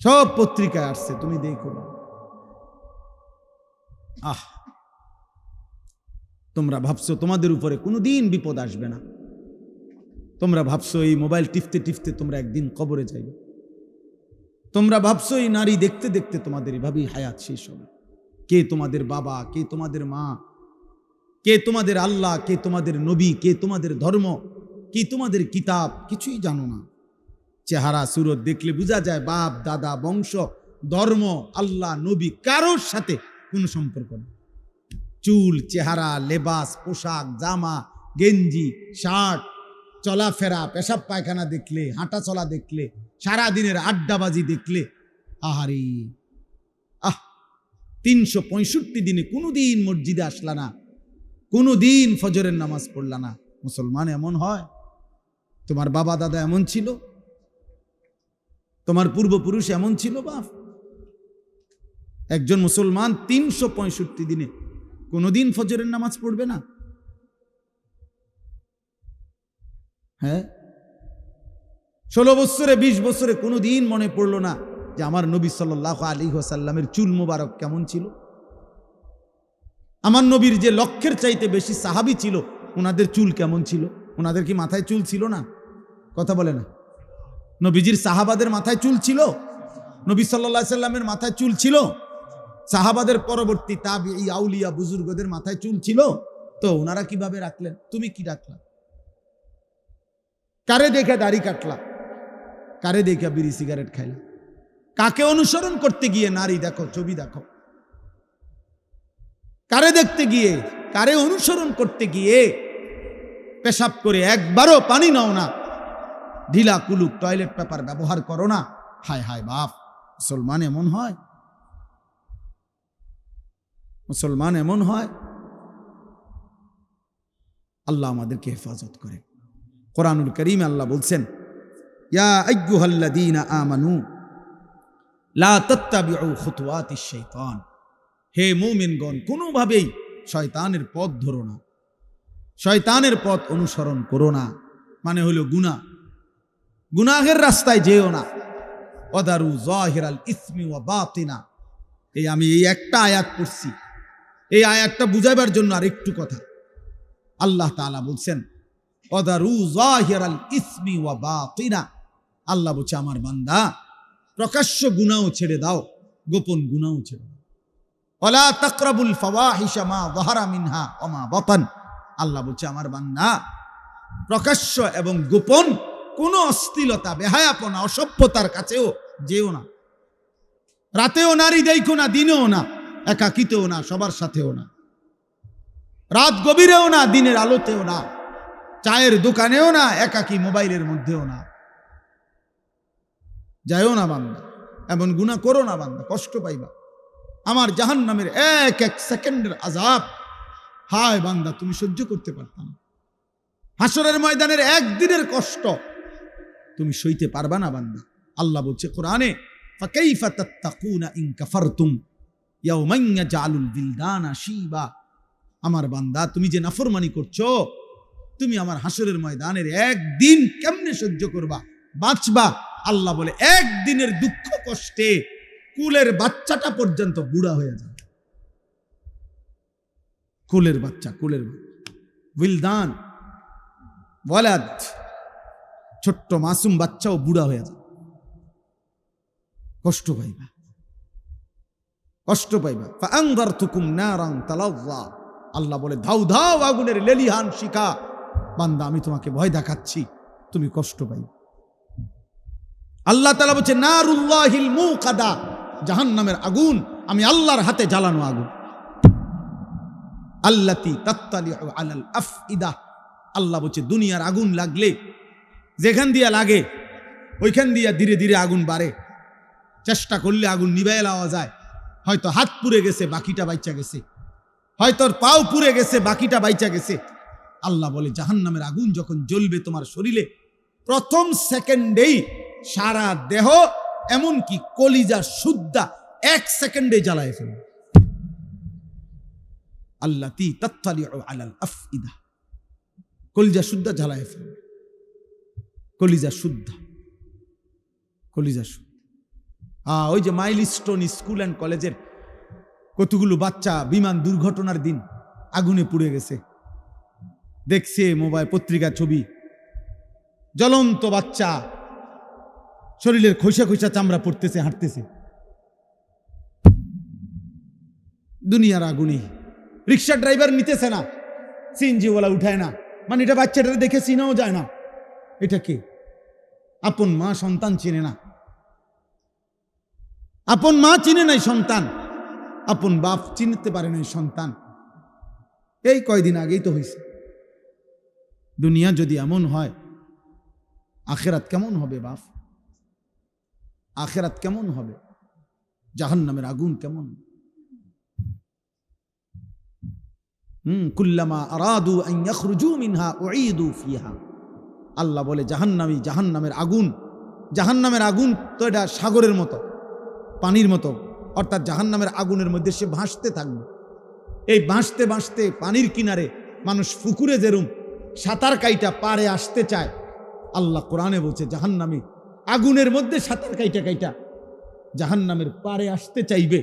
[SPEAKER 1] সব পত্রিকায় আসছে, তুমি দেখো। তোমরা ভাবছো তোমাদের উপরে কোনোদিন বিপদ আসবে না, তোমরা ভাবছো এই মোবাইল টিপতে টিপতে তোমরা একদিন কবরে যাইবে। তোমরা ভাবছো এই নারী দেখতে দেখতে তোমাদের এভাবেই হায়াত শেষ হবে। কে তোমাদের বাবা, কে তোমাদের মা, কে তোমাদের আল্লাহ, কে তোমাদের নবী, কে তোমাদের ধর্ম, কি তোমাদের কিতাব, কিছুই জানো না। চেহারা সুরত দেখলে বোঝা যায় বাপ দাদা বংশ ধর্ম আল্লাহ নবী কারোর সাথে কোনো সম্পর্ক নেই। চুল, চেহারা, লেবাস, পোশাক, জামা, গেঞ্জি, শার্ট, চলাফেরা, পেশাব পায়খানা দেখলে, হাঁটা চলা দেখলে, সারাদিনের আড্ডাবাজি দেখলে, আহারে 365 দিনে কোনোদিন মসজিদে আসলা না, কোনোদিন ফজরের নামাজ পড়লা না। মুসলমান এমন হয়? তোমার বাবা দাদা এমন ছিল? তোমার পূর্বপুরুষ এমন ছিল? বাপ, একজন মুসলমান 365 দিনে কোনোদিন ফজরের নামাজ পড়বে না? হ্যাঁ, 16 বছরে 20 বছরে কোনোদিন মনে পড়লো না যে আমার নবী সাল্লাল্লাহু আলাইহি ওয়াসাল্লামের চুল মোবারক কেমন ছিল? আমার নবীর যে লক্ষের চাইতে বেশি সাহাবী ছিল, ওনাদের চুল কেমন ছিল? ওনাদের কি মাথায় চুল ছিল না? কথা বলে না। নবীজির সাহাবাদের মাথায় চুল ছিল? নবী সাল্লাল্লাহু আলাইহি সাল্লামের মাথায় চুল ছিল? সাহাবাদের পরবর্তী তাবিঈ আউলিয়া বুজুর্গদের মাথায় চুল ছিল? তো ওনারা কিভাবে রাখলেন? তুমি কি রাখলা? কারে দেখে দাড়ি কাটলা? কারে দেখে বিড়ি সিগারেট খাইলা? কাকে অনুসরণ করতে গিয়ে নারী দেখো, ছবি দেখো? কারে দেখতে গিয়ে, কারে অনুসরণ করতে গিয়ে পেশাব করে একবারও পানি নাও না, ঢিলা কুলুক টয়লেট পেপার ব্যবহার করো না? হায় হায় বাপ, মুসলমান এমন হয়? মুসলমান এমন হয়? আল্লাহ আমাদেরকে হেফাজত করে। কোরআনুল কারীমে আল্লাহ বলছেন, ইয়া আইয়ুহাল্লাযীনা আমানু লা তাত্তাবিউ খুতুওয়াতিশ শাইতান, হে মুমিনগণ, কোনোভাবেই শয়তানের পথ ধরো না, শয়তানের পথ অনুসরণ করো না। মানে হলো গুনাহ, গুনাহের রাস্তায় যেও না। ওয়াদারু যাহিরাল ইসমি ওয়া বাতিনা, আমি এই একটা আয়াত পড়ছি, এই আয়াতটা বুঝাইবার জন্য আর একটু কথা। আল্লাহ তাআলা বলছেন ওয়াদারু যাহিরাল ইসমি ওয়া বাতিনা, আল্লাহ বলছে আমার বান্দা প্রকাশ্য গুনাহ ছেড়ে দাও, গোপন গুনাহ ছেড়ে দাও। ওয়ালা তাকরাবুল ফাওয়াহিশা মা যাহারা মিনহা ওয়া মা বাতান, আল্লাহ বলছে আমার বান্দা প্রকাশ্য এবং গোপন কোন অশ্লীলতা, বেহায়াপনা, অসভ্যতার কাছেও যেও না। রাতেও নারী দেখো না, দিনেও না, একাকিতেও না, সবার সাথেও না, রাত গভীরেও না, দিনের আলোতেও না, চায়ের দোকানেও না, একাকি মোবাইলের মধ্যেও না। যাইও না বান্দা, এমন গুনাহ করো না বান্দা, কষ্ট পাইবা। আমার জাহান্নামের এক এক সেকেন্ডের আযাব, হায় বান্দা তুমি সহ্য করতে পারতা না। হাসরের ময়দানের একদিনের কষ্ট তুমি সইতে পারবা না বান্দা। আল্লাহ বলছে কোরআনে, ফাকাইফা তাত্তাকুনা ইন কাফারতুম ইয়াওমান ইয়াজআলুল বিলদানা শিবা, আমার বান্দা তুমি যে নাফরমানি করছো, তুমি আমার হাসরের ময়দানের একদিন কেমনে সহ্য করবা, বাঁচবা? আল্লাহ বলে একদিনের দুঃখ কষ্টে কুলের বাচ্চাটা পর্যন্ত বুড়া হয়ে যাবে। কুলের বাচ্চা, কুলের বিলদান ওয়ালাদ, ছোট্ট মাসুম বাচ্চাও বুড়া হয়ে যাবে। কষ্ট পাইবা, কষ্ট পাইবা। ফাআনযারতুকুম নারান তালাযযা, আল্লাহ বলে ধাউ ধাউ আগুনের লেলিহান শিখা, বান্দা আমি তোমাকে ভয় দেখাচ্ছি, তুমি কষ্ট পাইবা। আল্লাহ তাআলা বলছে নারুল্লাহিল মুকাদা, জাহান্নামের আগুন আমি আল্লাহর হাতে জ্বালানো আগুন। আল্লাতী তাত্তালিউ আলাল আফইদা, আল্লাহ বলছে দুনিয়ার আগুন লাগলে যেখান দিয়া লাগে ওইখান দিয়া ধীরে ধীরে আগুন বাড়ে, চেষ্টা করলে আগুন নিভাইয়া লওয়া যায়। হয়তো হাত পুড়ে গেছে, বাকিটা বাইচা গেছে, হয়তো পাও পুড়ে গেছে, বাকিটা বাইচা গেছে। আল্লাহ বলে জাহান্নামের আগুন যখন জ্বলবে তোমার শরীরে, প্রথম সেকেন্ডেই সারা দেহ এমনকি কলিজা সুদ্ধা 1 সেকেন্ডে জ্বালায় ফেলবে। আল্লাতী তাত্তালিউ আলাল আফইদা, কলিজা শুদ্ধা জ্বালায় ফেলবে, কলিজা শুদ্ধা, কলিজা শুদ্ধা। ওই যে মাইলস্টোন স্কুল অ্যান্ড কলেজের কতগুলো বাচ্চা বিমান দুর্ঘটনার দিন আগুনে পুড়ে গেছে, দেখছে মোবাইল পত্রিকা ছবি, জ্বলন্ত বাচ্চা শরীরের খোসা খোসা চামড়া পড়তেছে, হাঁটতেছে। দুনিয়ার আগুনে রিক্সা ড্রাইভার নিতেছে না, সিএনজিওয়ালা উঠায় না, মানে এটা বাচ্চাটা দেখে চিনাও যায় না এটা কে। আপন মা সন্তান চিনে না, আপন মা চিনে নাই সন্তান, আপন বাপ চিনতে পারে নাই সন্তান। এই কয়দিন আগেই তো হয়েছে। দুনিয়া যদি এমন হয়, আখেরাত কেমন হবে বাপ? আখেরাত কেমন হবে? জাহান্নামের আগুন কেমন? কুল্লামা আরাদু আন ইয়াখরুজু মিনহা উঈদু ফিহা। আল্লাহ বলে জাহান্নামের আগুন, জাহান্নামের আগুন তো এটা সাগরের মতো, পানির মতো, অর্থাৎ জাহান্নামের আগুনের মধ্যে সে ভাসতে থাকবে। এই ভাসতে ভাসতে পানির কিনারে মানুষ পুকুরে যেরুম সাঁতার কাইটা পারে আসতে চায়, আল্লাহ কোরআনে বলছে জাহান্নামী আগুনের মধ্যে সাঁতার কাইটা কাইটা জাহান্নামের পারে আসতে চাইবে।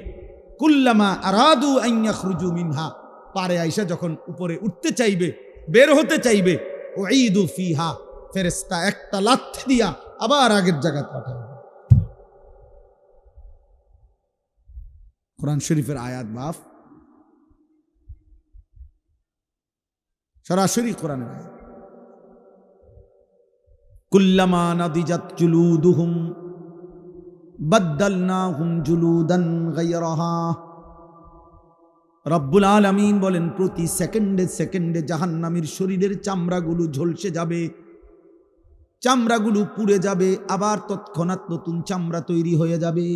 [SPEAKER 1] কুল্লামা আরাদু আন ইয়াখরুজু মিনহা, পারে আইসা যখন উপরে উঠতে চাইবে, বের হতে চাইবে, উঈদু ফিহা, ফেরেশতা একটা লাথি দিয়া আবার আগের জায়গায় পাঠাবে। কোরআন শরীফের আয়াত বাপ, সরাসরি কোরআনের আয়াত। কুল্লামা নাদিজাত জুলুদুহুম বাদদালনাহুম জুলুদান গায়রাহা। রব্বুল আলামিন বলেন প্রতি সেকেন্ডে সেকেন্ডে জাহান্নামীর শরীরের চামড়াগুলো ঝলসে যাবে, চামড়াগুলো পুড়ে যাবে, আবার তৎক্ষণাৎ নতুন চামড়া তৈরি হয়ে যাবে।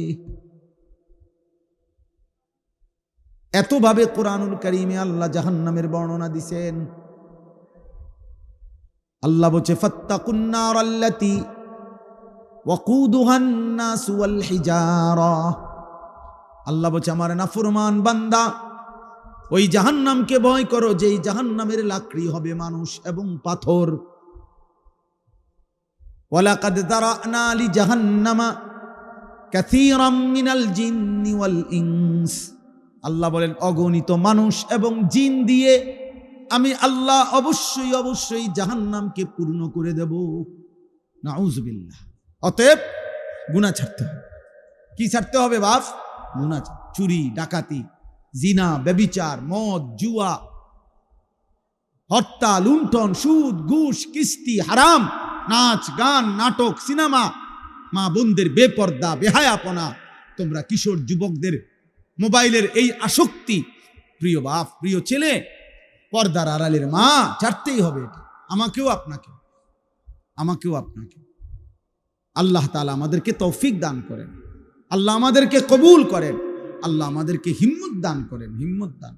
[SPEAKER 1] এতভাবে কোরআনুল কারীমে আল্লাহ জাহান্নামের বর্ণনা দিছেন। আল্লাহ বলছে ফাত্তাকুন নারাল্লাতী ওয়াকুদুহান নাসু ওয়াল হিজারা। আল্লাহ বলছে আমার নাফরমান বান্দা, ওই জাহান্নামকে ভয় করো যেই জাহান্নামের লাকড়ি হবে মানুষ এবং পাথর। ওয়ালাকাদ যারানা লিজাহান্নামা কাসীরাম মিনাল জিন্নি ওয়াল ইনস। আল্লাহ বলেন অগণিত মানুষ এবং জিন দিয়ে আমি আল্লাহ অবশ্যই অবশ্যই জাহান্নামকে পূর্ণ করে দেব। নাউযুবিল্লাহ। অতএব গুনাহ ছাড়তে হবে। কি ছাড়তে হবে বাপ? গুনাহ, চুরি, ডাকাতি, জিনা, ব্যভিচার, মদ, জুয়া, হত্যা, লুণ্ঠন, সুদ, ঘুষ, কিস্তি, হারাম, নাচ, গান, নাটক, সিনেমা, মা বোনদের বেপর্দা, বেহায়াপনা, তোমরা কিশোর যুবকদের মোবাইলের এই আসক্তি, প্রিয় বাপ, প্রিয় ছেলে, পর্দার আড়ালের মা, ছাড়তেই হবে এটা। আমাকেও আপনাকে, আমাকেও আপনাকে। আল্লাহ তাআলা আমাদেরকে তৌফিক দান করেন, আল্লাহ আমাদেরকে কবুল করেন, আল্লাহ আমাদেরকে হিম্মত দান করেন, হিম্মত দান।